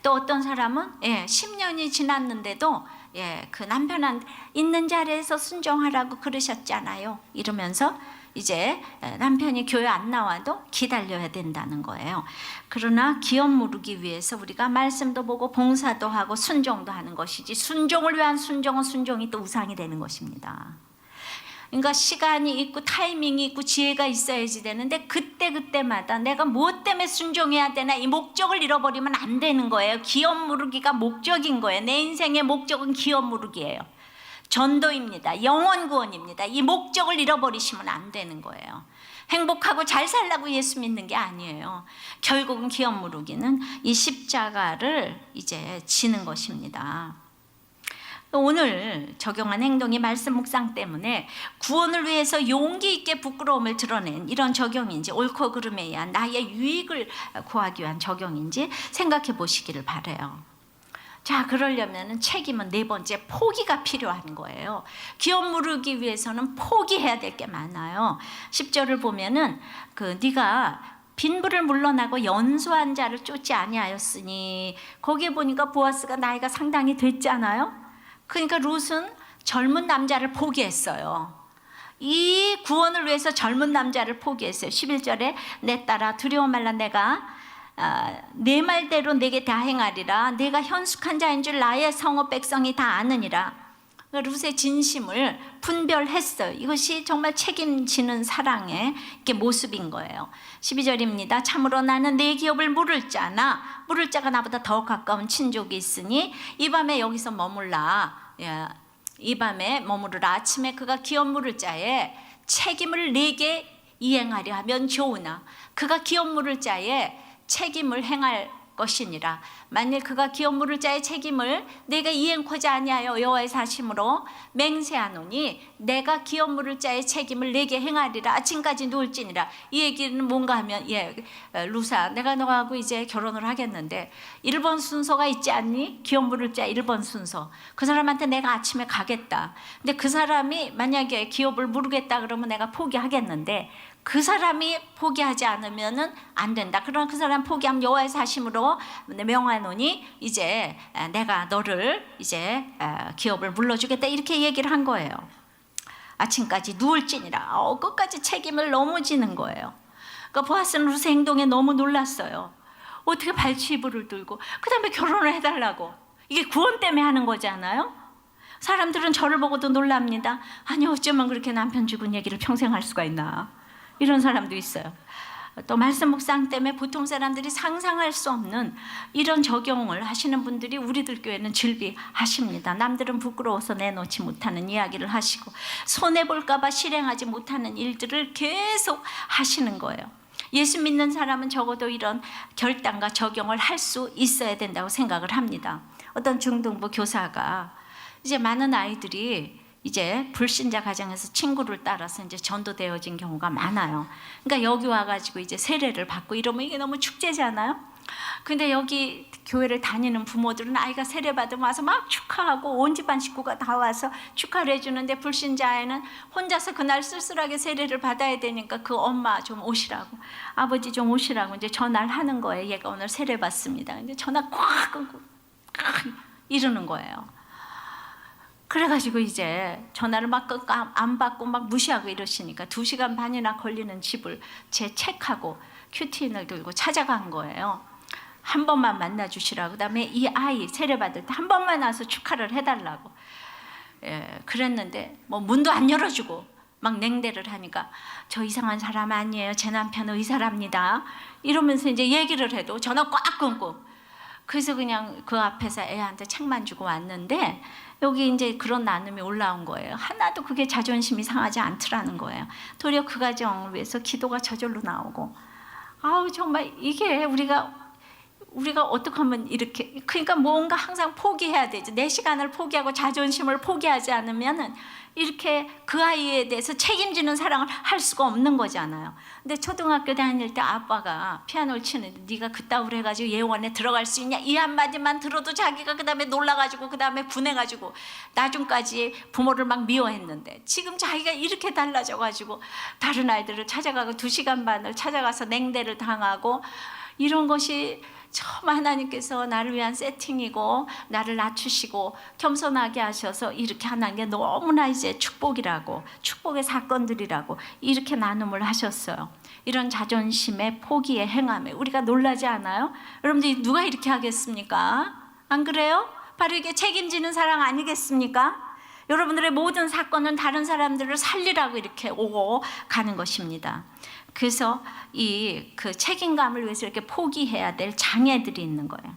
[SPEAKER 1] 또 어떤 사람은 10년이 지났는데도 그 남편한테 있는 자리에서 순종하라고 그러셨잖아요. 이러면서 이제 남편이 교회 안 나와도 기다려야 된다는 거예요. 그러나 기업 무르기 위해서 우리가 말씀도 보고 봉사도 하고 순종도 하는 것이지, 순종을 위한 순종은 순종이 또 우상이 되는 것입니다. 그러니까 시간이 있고 타이밍이 있고 지혜가 있어야지 되는데, 그때마다 내가 무엇 때문에 순종해야 되나 이 목적을 잃어버리면 안 되는 거예요. 기업 무르기가 목적인 거예요. 내 인생의 목적은 기업 무르기예요. 전도입니다. 영혼 구원입니다. 이 목적을 잃어버리시면 안 되는 거예요. 행복하고 잘 살라고 예수 믿는 게 아니에요. 결국은 기업 무르기는 이 십자가를 이제 지는 것입니다. 오늘 적용한 행동이 말씀 묵상 때문에 구원을 위해서 용기 있게 부끄러움을 드러낸 이런 적용인지, 옳고 그름에 의한 나의 유익을 구하기 위한 적용인지 생각해 보시기를 바라요. 자, 그러려면 책임은 네 번째, 포기가 필요한 거예요. 기업 무르기 위해서는 포기해야 될 게 많아요. 10절을 보면은 네가 빈부를 물러나고 연소한 자를 쫓지 아니하였으니, 거기에 보니까 보아스가 나이가 상당히 됐잖아요. 그러니까 룻은 젊은 남자를 포기했어요. 이 구원을 위해서 젊은 남자를 포기했어요. 11절에 내 딸아 두려워 말라. 내가 내 말대로 내게 다 행하리라. 내가 현숙한 자인 줄 나의 성읍 백성이 다 아느니라. 룻의 진심을 분별했어요. 이것이 정말 책임지는 사랑의 모습인 거예요. 12절입니다. 참으로 나는 내 기업을 물을 자가 나보다 더 가까운 친족이 있으니 이 밤에 여기서 머물라. 이 밤에 머무르라. 아침에 그가 기업 물을 자에 책임을 내게 이행하려 하면 좋으나 그가 기업 물을 자에 책임을 행할 것이니라. 만일 그가 기업 물을 자의 책임을 내가 이행코자 아니하여 여호와의 사심으로 맹세하노니 내가 기업 물을 자의 책임을 내게 행하리라. 아침까지 누울지니라. 이 얘기는 뭔가 하면 루사, 내가 너하고 이제 결혼을 하겠는데 1번 순서가 있지 않니? 기업 물을 자 1번 순서. 그 사람한테 내가 아침에 가겠다. 근데 그 사람이 만약에 기업을 물으겠다 그러면 내가 포기하겠는데, 그 사람이 포기하지 않으면은 안 된다. 그러나 그 사람 포기하면 여호와의 사심으로 명하노니 이제 내가 너를 이제 기업을 물러주겠다. 이렇게 얘기를 한 거예요. 아침까지 누울지니라. 끝까지 책임을 너무 지는 거예요. 그러니까 보아스는 룻의 행동에 너무 놀랐어요. 어떻게 발치부를 들고 그 다음에 결혼을 해달라고. 이게 구원 때문에 하는 거잖아요. 사람들은 저를 보고도 놀랍니다. 아니 어쩌면 그렇게 남편 죽은 얘기를 평생 할 수가 있나. 이런 사람도 있어요. 또 말씀 묵상 때문에 보통 사람들이 상상할 수 없는 이런 적용을 하시는 분들이 우리들 교회는 즐비하십니다. 남들은 부끄러워서 내놓지 못하는 이야기를 하시고 손해볼까 봐 실행하지 못하는 일들을 계속 하시는 거예요. 예수 믿는 사람은 적어도 이런 결단과 적용을 할 수 있어야 된다고 생각을 합니다. 어떤 중등부 교사가 이제 많은 아이들이 이제 불신자 가정에서 친구를 따라서 이제 전도되어진 경우가 많아요. 그러니까 여기 와가지고 이제 세례를 받고 이러면 이게 너무 축제잖아요. 근데 여기 교회를 다니는 부모들은 아이가 세례 받으면 와서 막 축하하고 온 집안 식구가 다 와서 축하를 해주는데 불신자 아이는 혼자서 그날 쓸쓸하게 세례를 받아야 되니까 그 엄마 좀 오시라고, 아버지 좀 오시라고 이제 전화를 하는 거예요. 얘가 오늘 세례 받습니다. 이제 전화 꽉 끊고 이러는 거예요. 그래가지고 이제 전화를 막 안 받고 막 무시하고 이러시니까 2시간 반이나 걸리는 집을 제 책하고 큐티인을 들고 찾아간 거예요. 한 번만 만나주시라고. 그다음에 이 아이 세례받을 때 한 번만 와서 축하를 해달라고. 그랬는데 뭐 문도 안 열어주고 막 냉대를 하니까 저 이상한 사람 아니에요. 제 남편은 의사랍니다. 이러면서 이제 얘기를 해도 전화 꽉 끊고. 그래서 그냥 그 앞에서 애한테 책만 주고 왔는데 여기 이제 그런 나눔이 올라온 거예요. 하나도 그게 자존심이 상하지 않더라는 거예요. 도리어 그 가정을 위해서 기도가 저절로 나오고. 아우 정말 이게 우리가 어떻게 하면 이렇게, 그러니까 뭔가 항상 포기해야 되죠. 내 시간을 포기하고 자존심을 포기하지 않으면은 이렇게 그 아이에 대해서 책임지는 사랑을 할 수가 없는 거잖아요. 근데 초등학교 다닐 때 아빠가 피아노를 치는데 네가 그따위로 해가지고 예원에 들어갈 수 있냐 이 한마디만 들어도 자기가 그 다음에 놀라가지고 그 다음에 분해가지고 나중까지 부모를 막 미워했는데 지금 자기가 이렇게 달라져가지고 다른 아이들을 찾아가고 2시간 반을 찾아가서 냉대를 당하고 이런 것이 처음 하나님께서 나를 위한 세팅이고 나를 낮추시고 겸손하게 하셔서 이렇게 하는 게 너무나 이제 축복이라고, 축복의 사건들이라고 이렇게 나눔을 하셨어요. 이런 자존심의 포기의 행함에 우리가 놀라지 않아요? 여러분들이 누가 이렇게 하겠습니까? 안 그래요? 바로 이게 책임지는 사랑 아니겠습니까? 여러분들의 모든 사건은 다른 사람들을 살리라고 이렇게 오고 가는 것입니다. 그래서 그 책임감을 위해서 이렇게 포기해야 될 장애들이 있는 거예요.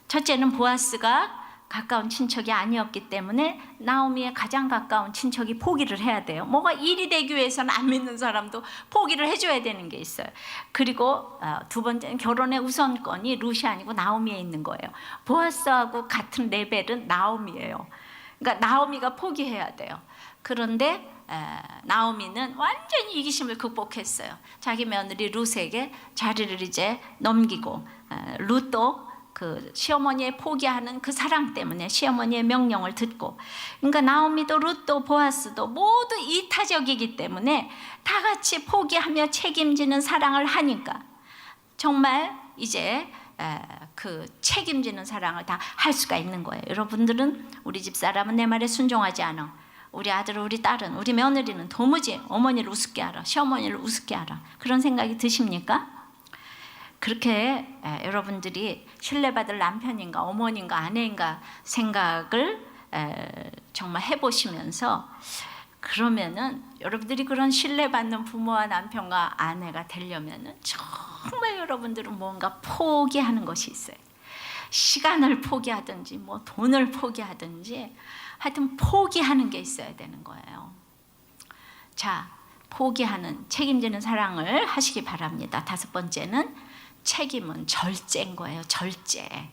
[SPEAKER 1] 첫째는 보아스가 가까운 친척이 아니었기 때문에 나오미의 가장 가까운 친척이 포기를 해야 돼요. 뭐가 일이 되기 위해서는 안 믿는 사람도 포기를 해줘야 되는 게 있어요. 그리고 두 번째는 결혼의 우선권이 룻이 아니고 나오미에 있는 거예요. 보아스하고 같은 레벨은 나오미예요. 그러니까 나오미가 포기해야 돼요. 그런데 나오미는 완전히 이기심을 극복했어요. 자기 며느리 룻에게 자리를 이제 넘기고 룻도 그 시어머니의 포기하는 그 사랑 때문에 시어머니의 명령을 듣고, 그러니까 나오미도 룻도 보아스도 모두 이타적이기 때문에 다 같이 포기하며 책임지는 사랑을 하니까 정말 이제 그 책임지는 사랑을 다 할 수가 있는 거예요. 여러분들은 우리 집 사람은 내 말에 순종하지 않아, 우리 아들, 우리 딸은, 우리 며느리는 도무지 어머니를 우습게 알아, 시어머니를 우습게 알아, 그런 생각이 드십니까? 그렇게 여러분들이 신뢰받을 남편인가 어머니인가 아내인가 생각을 정말 해보시면서, 그러면은 여러분들이 그런 신뢰받는 부모와 남편과 아내가 되려면은 정말 여러분들은 뭔가 포기하는 것이 있어요. 시간을 포기하든지 뭐 돈을 포기하든지 하여튼 포기하는 게 있어야 되는 거예요. 자, 포기하는, 책임지는 사랑을 하시기 바랍니다. 5번째는 책임은 절제인 거예요. 절제.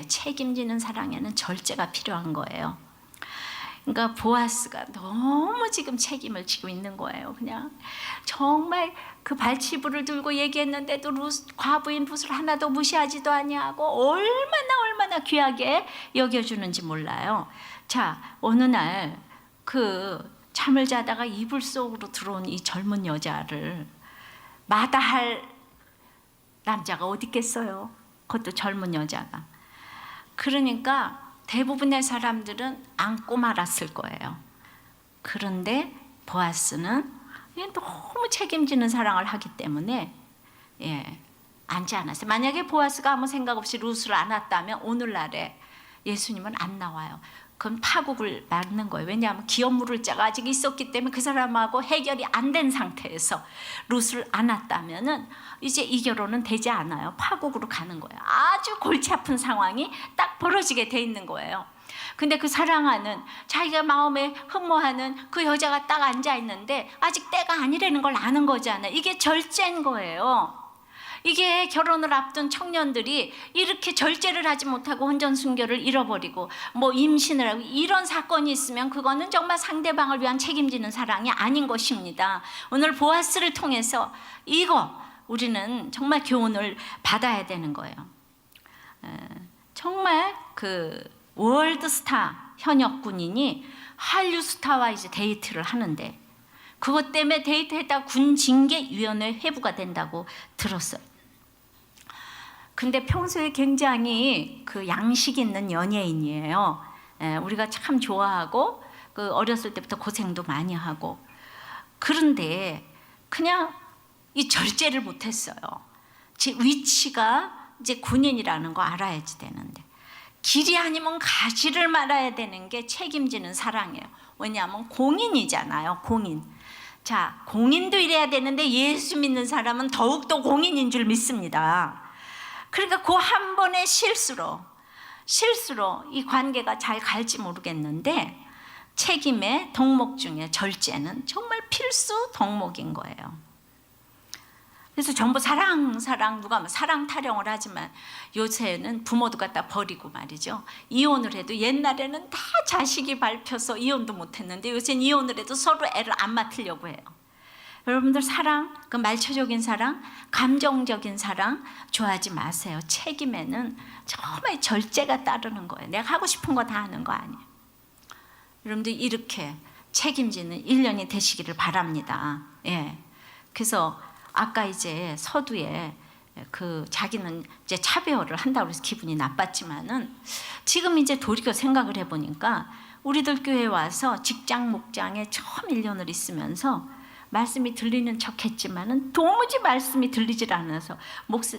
[SPEAKER 1] 책임지는 사랑에는 절제가 필요한 거예요. 그러니까 보아스가 너무 지금 책임을 지고 있는 거예요. 그냥 정말 그 발치부를 들고 얘기했는데도 과부인 룻을 하나도 무시하지도 아니하고 얼마나 귀하게 여겨주는지 몰라요. 자, 어느 날 그 잠을 자다가 이불 속으로 들어온 이 젊은 여자를 마다할 남자가 어디 있겠어요? 그것도 젊은 여자가. 그러니까 대부분의 사람들은 안고 말았을 거예요. 그런데 보아스는 너무 책임지는 사랑을 하기 때문에 앉지 않았어요. 만약에 보아스가 아무 생각 없이 룻을 안았다면 오늘날에 예수님은 안 나와요. 그건 파국을 맞는 거예요. 왜냐하면 기업 물을자가 아직 있었기 때문에 그 사람하고 해결이 안 된 상태에서 룻을 안았다면은 이제 이 결혼은 되지 않아요. 파국으로 가는 거예요. 아주 골치 아픈 상황이 딱 벌어지게 돼 있는 거예요. 근데 그 사랑하는, 자기가 마음에 흠모하는 그 여자가 딱 앉아 있는데 아직 때가 아니라는 걸 아는 거잖아요. 이게 절제인 거예요. 이게 결혼을 앞둔 청년들이 이렇게 절제를 하지 못하고 혼전순결을 잃어버리고 뭐 임신을 하고 이런 사건이 있으면 그거는 정말 상대방을 위한 책임지는 사랑이 아닌 것입니다. 오늘 보아스를 통해서 이거 우리는 정말 교훈을 받아야 되는 거예요. 정말 그 월드스타 현역 군인이 한류 스타와 이제 데이트를 하는데 그것 때문에 데이트했다가 군징계위원회 회부가 된다고 들었어요. 근데 평소에 굉장히 그 양식 있는 연예인이에요. 우리가 참 좋아하고 그 어렸을 때부터 고생도 많이 하고, 그런데 그냥 이 절제를 못했어요. 제 위치가 이제 군인이라는 거 알아야지 되는데 길이 아니면 가지를 말아야 되는 게 책임지는 사랑이에요. 왜냐하면 공인이잖아요. 공인. 자, 공인도 이래야 되는데 예수 믿는 사람은 더욱더 공인인 줄 믿습니다. 그러니까 그 한 번의 실수로 이 관계가 잘 갈지 모르겠는데 책임의 덕목 중에 절제는 정말 필수 덕목인 거예요. 그래서 전부 사랑 누가 하면 사랑 타령을 하지만 요새는 부모도 갖다 버리고 말이죠. 이혼을 해도 옛날에는 다 자식이 밟혀서 이혼도 못했는데 요새는 이혼을 해도 서로 애를 안 맡으려고 해요. 여러분들 사랑, 그 말초적인 사랑, 감정적인 사랑 좋아하지 마세요. 책임에는 정말 절제가 따르는 거예요. 내가 하고 싶은 거 다 하는 거 아니에요. 여러분들 이렇게 책임지는 1년이 되시기를 바랍니다. 예. 그래서 아까 이제 서두에 그 자기는 이제 차별을 한다고 해서 기분이 나빴지만은 지금 이제 돌이켜 생각을 해보니까 우리들 교회에 와서 직장 목장에 처음 1년을 있으면서 말씀이 들리는 척 했지만은 도무지 말씀이 들리질 않아서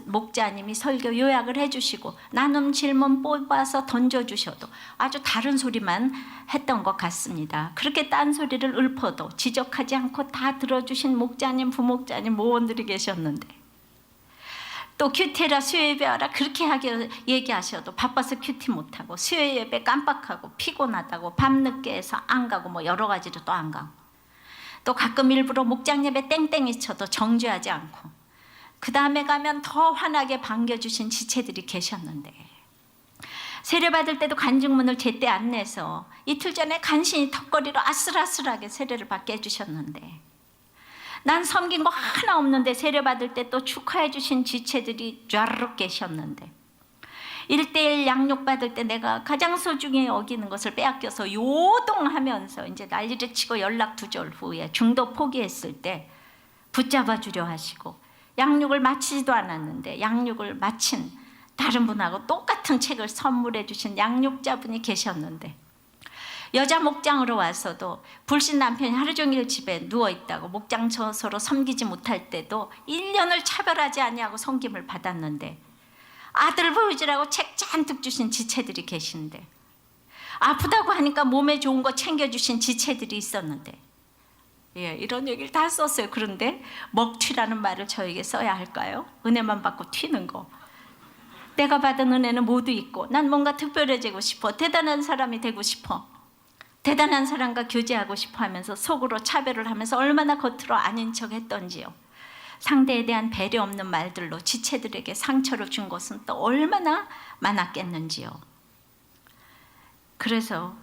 [SPEAKER 1] 목자님이 설교 요약을 해주시고 나눔 질문 뽑아서 던져주셔도 아주 다른 소리만 했던 것 같습니다. 그렇게 딴소리를 읊어도 지적하지 않고 다 들어주신 목자님, 부목자님, 모원들이 계셨는데 또 큐티라 수요 예배하라 그렇게 얘기하셔도 바빠서 큐티 못하고 수요 예배 깜빡하고 피곤하다고 밤늦게 해서 안 가고 뭐 여러 가지로 또 안 가고 또 가끔 일부러 목장 예배 땡땡이 쳐도 정죄하지 않고 그 다음에 가면 더 환하게 반겨주신 지체들이 계셨는데 세례 받을 때도 간증문을 제때 안 내서 이틀 전에 간신히 턱걸이로 아슬아슬하게 세례를 받게 해주셨는데 난 섬긴 거 하나 없는데 세례 받을 때 또 축하해 주신 지체들이 쫘르륵 계셨는데 1:1 양육 받을 때 내가 가장 소중히 여기는 것을 빼앗겨서 요동하면서 이제 난리를 치고 연락 두절 후에 중도 포기했을 때 붙잡아 주려 하시고 양육을 마치지도 않았는데 양육을 마친 다른 분하고 똑같은 책을 선물해 주신 양육자분이 계셨는데 여자 목장으로 와서도 불신 남편이 하루 종일 집에 누워있다고 목장 처소로 섬기지 못할 때도 1년을 차별하지 아니하고 섬김을 받았는데 아들 보여주라고 책 잔뜩 주신 지체들이 계신데 아프다고 하니까 몸에 좋은 거 챙겨주신 지체들이 있었는데 예, 이런 얘기를 다 썼어요. 그런데 먹튀라는 말을 저에게 써야 할까요? 은혜만 받고 튀는 거. 내가 받은 은혜는 모두 있고 난 뭔가 특별해지고 싶어. 대단한 사람이 되고 싶어. 대단한 사람과 교제하고 싶어 하면서 속으로 차별을 하면서 얼마나 겉으로 아닌 척 했던지요. 상대에 대한 배려 없는 말들로 지체들에게 상처를 준 것은 또 얼마나 많았겠는지요. 그래서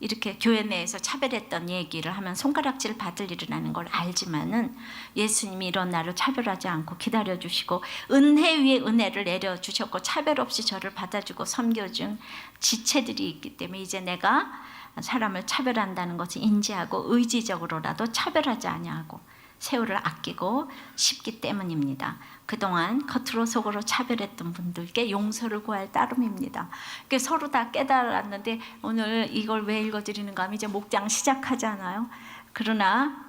[SPEAKER 1] 이렇게 교회 내에서 차별했던 얘기를 하면 손가락질 받을 일이라는 걸 알지만은 예수님이 이런 나를 차별하지 않고 기다려주시고 은혜 위에 은혜를 내려주셨고 차별 없이 저를 받아주고 섬겨준 지체들이 있기 때문에 이제 내가 사람을 차별한다는 것을 인지하고 의지적으로라도 차별하지 아니하고 세월을 아끼고 싶기 때문입니다. 그동안 겉으로 속으로 차별했던 분들께 용서를 구할 따름입니다. 서로 다 깨달았는데 오늘 이걸 왜 읽어드리는가 하면 이제 목장 시작하잖아요. 그러나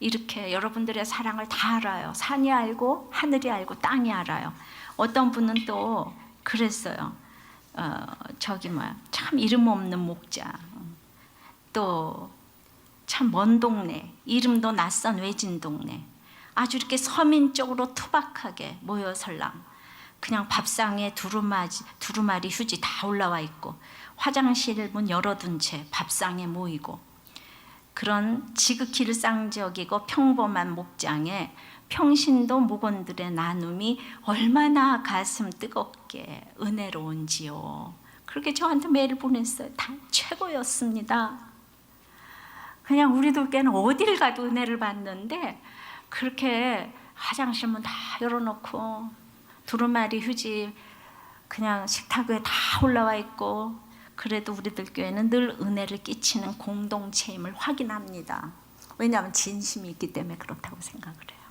[SPEAKER 1] 이렇게 여러분들의 사랑을 다 알아요. 산이 알고 하늘이 알고 땅이 알아요. 어떤 분은 또 그랬어요. 참 이름 없는 목자, 또 참 먼 동네, 이름도 낯선 외진 동네, 아주 이렇게 서민적으로 투박하게 모여설랑 그냥 밥상에 두루마리 휴지 다 올라와 있고 화장실 문 열어둔 채 밥상에 모이고, 그런 지극히 일상적이고 평범한 목장에 평신도 목원들의 나눔이 얼마나 가슴 뜨겁게 은혜로운지요. 그렇게 저한테 메일 보냈어요. 다 최고였습니다. 그냥 우리들께는 어딜 가도 은혜를 받는데 그렇게 화장실 문 다 열어놓고 두루마리 휴지 그냥 식탁 위에 다 올라와 있고, 그래도 우리들 교회는 늘 은혜를 끼치는 공동체임을 확인합니다. 왜냐하면 진심이 있기 때문에 그렇다고 생각을 해요.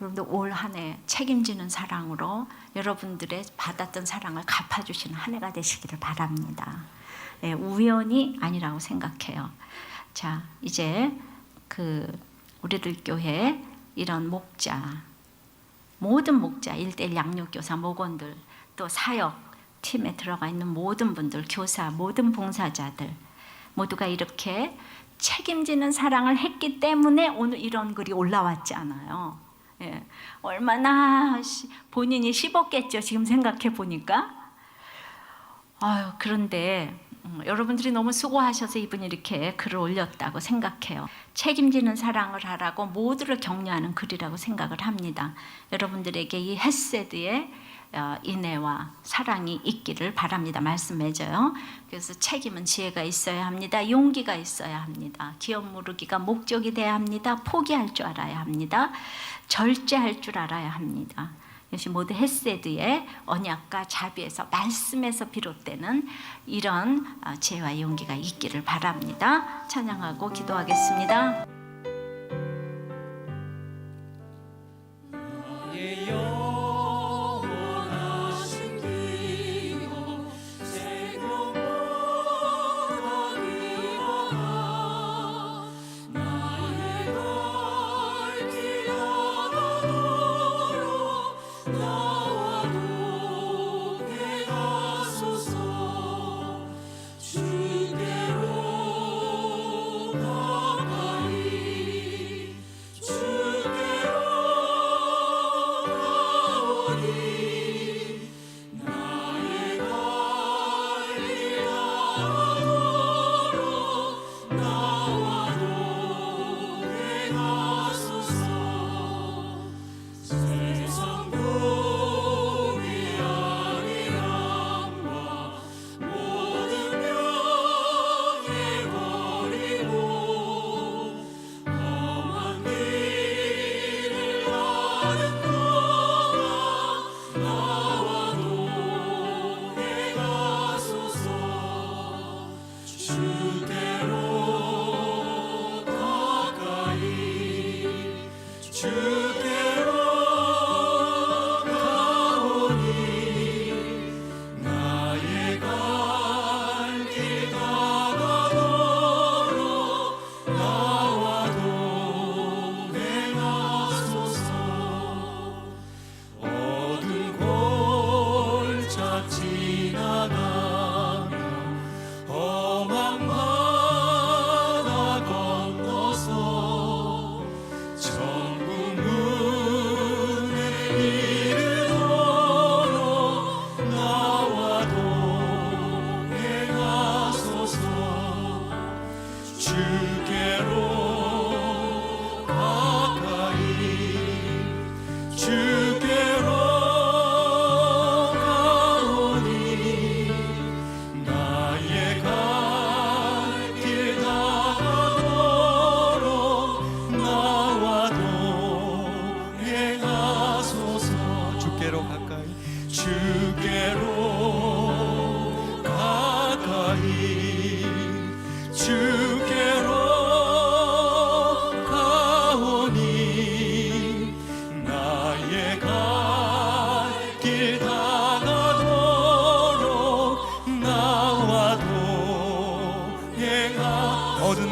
[SPEAKER 1] 여러분들 올 한 해 책임지는 사랑으로 여러분들의 받았던 사랑을 갚아주시는 한 해가 되시기를 바랍니다. 네, 우연이 아니라고 생각해요. 자, 이제 우리들 교회 이런 목자, 모든 목자, 1:1 양육교사, 목원들, 또 사역 팀에 들어가 있는 모든 분들, 교사, 모든 봉사자들 모두가 이렇게 책임지는 사랑을 했기 때문에 오늘 이런 글이 올라왔잖아요. 예, 얼마나 본인이 씹었겠죠, 지금 생각해 보니까. 그런데 여러분들이 너무 수고하셔서 이분이 이렇게 글을 올렸다고 생각해요. 책임지는 사랑을 하라고 모두를 격려하는 글이라고 생각을 합니다. 여러분들에게 이 헤세드의 인애와 사랑이 있기를 바랍니다. 말씀 맺어요. 그래서 책임은 지혜가 있어야 합니다. 용기가 있어야 합니다. 기업 무르기가 목적이 돼야 합니다. 포기할 줄 알아야 합니다. 절제할 줄 알아야 합니다. 이것이 모두 헤세드의 언약과 자비에서, 말씀에서 비롯되는 이런 지혜와 용기가 있기를 바랍니다. 찬양하고 기도하겠습니다.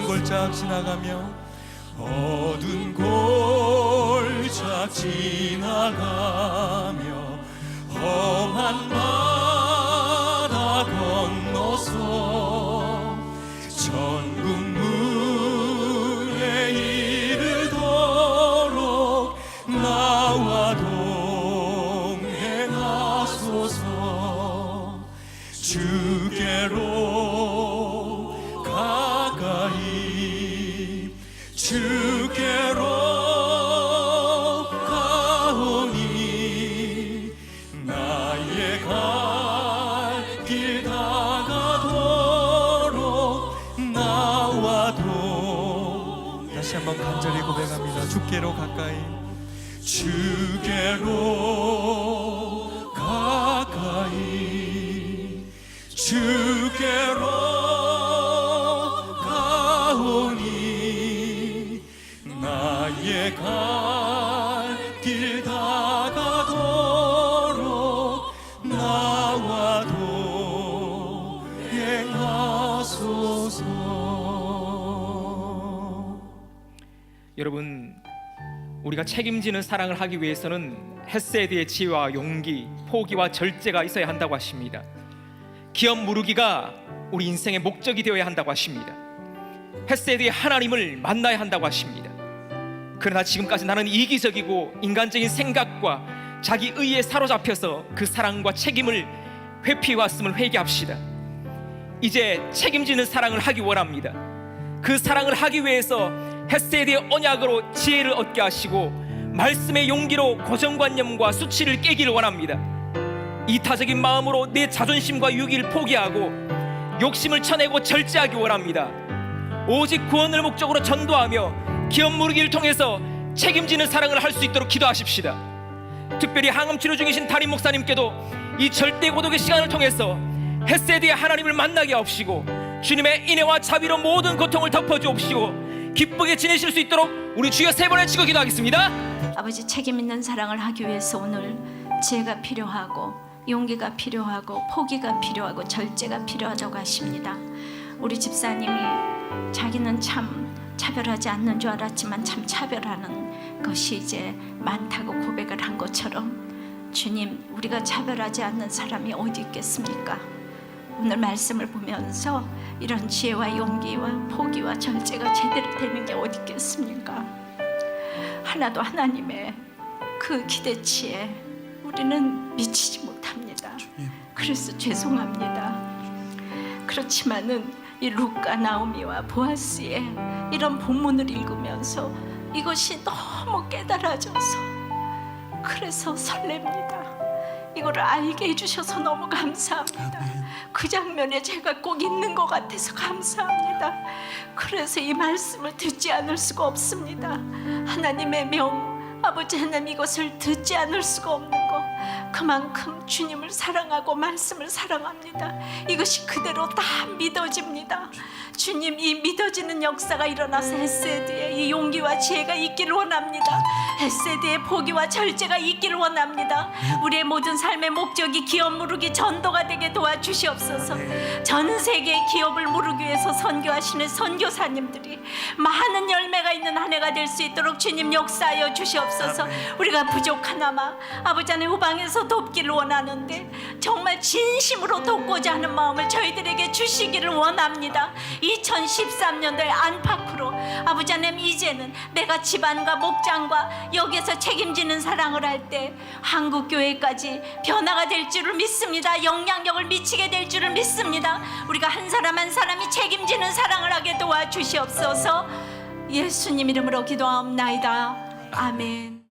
[SPEAKER 2] 골짝 지나가며 어두운 골짝 지나가며 험한 바다 건너서 주께로 가까이 주께로 가오니 나의 갈 길 다가도록 나와도 다시 한번 간절히 고백합니다. 주께로 가까이 주께로 가까이 주께로 가오니 나의 갈 길 다가도록 나와도 행하소서.
[SPEAKER 3] 여러분, 우리가 책임지는 사랑을 하기 위해서는 헤세드의 지혜와 용기, 포기와 절제가 있어야 한다고 하십니다. 기업 무르기가 우리 인생의 목적이 되어야 한다고 하십니다. 헤세드의 하나님을 만나야 한다고 하십니다. 그러나 지금까지 나는 이기적이고 인간적인 생각과 자기 의에 사로잡혀서 그 사랑과 책임을 회피해왔음을 회개합시다. 이제 책임지는 사랑을 하기 원합니다. 그 사랑을 하기 위해서 헤세드의 언약으로 지혜를 얻게 하시고 말씀의 용기로 고정관념과 수치를 깨기를 원합니다. 이타적인 마음으로 내 자존심과 유기를 포기하고 욕심을 쳐내고 절제하기 원합니다. 오직 구원을 목적으로 전도하며 기업 무르기를 통해서 책임지는 사랑을 할 수 있도록 기도하십시다. 특별히 항암 치료 중이신 담임 목사님께도 이 절대 고독의 시간을 통해서 헤세드의 하나님을 만나게 하옵시고 주님의 인애와 자비로 모든 고통을 덮어주옵시고 기쁘게 지내실 수 있도록 우리 주여 세 번을 치고 기도하겠습니다.
[SPEAKER 1] 아버지, 책임 있는 사랑을 하기 위해서 오늘 지혜가 필요하고 용기가 필요하고 포기가 필요하고 절제가 필요하다고 하십니다. 우리 집사님이 자기는 참 차별하지 않는 줄 알았지만 참 차별하는 것이 이제 많다고 고백을 한 것처럼, 주님, 우리가 차별하지 않는 사람이 어디 있겠습니까? 오늘 말씀을 보면서 이런 지혜와 용기와 포기와 절제가 제대로 되는 게 어디 있겠습니까? 하나도 하나님의 그 기대치에 우리는 미치지 못합니다. 그래서 죄송합니다. 그렇지만은 이 루카, 나오미와 보아스의 이런 본문을 읽으면서 이것이 너무 깨달아져서 그래서 설렙니다. 이거를 알게 해주셔서 너무 감사합니다. 그 장면에 제가 꼭 있는 것 같아서 감사합니다. 그래서 이 말씀을 듣지 않을 수가 없습니다. 하나님의 명, 아버지 하나님, 이것을 듣지 않을 수가 없는 것, 그만큼 주님을 사랑하고 말씀을 사랑합니다. 이것이 그대로 다 믿어집니다. 주님, 이 믿어지는 역사가 일어나서 헤세드의 이 용기와 지혜가 있기를 원합니다. 헤세드의 포기와 절제가 있기를 원합니다. 우리의 모든 삶의 목적이 기업 무르기 전도가 되게 도와주시옵소서. 전 세계의 기업을 무르기 위해서 선교하시는 선교사님들이 많은 열매가 있는 한 해가 될 수 있도록 주님 역사하여 주시옵소서. 우리가 부족하나마 아버지 하나님 후방에서 돕기를 원하는데 정말 진심으로 돕고자 하는 마음을 저희들에게 주시기를 원합니다. 2013년도에 안팎으로 아버지 하나님, 이제는 내가 집안과 목장과 여기에서 책임지는 사랑을 할 때 한국교회까지 변화가 될 줄을 믿습니다. 영향력을 미치게 될 줄을 믿습니다. 우리가 한 사람 한 사람이 책임지는 사랑을 하게 도와주시옵소서. 예수님 이름으로 기도하옵나이다. 아멘.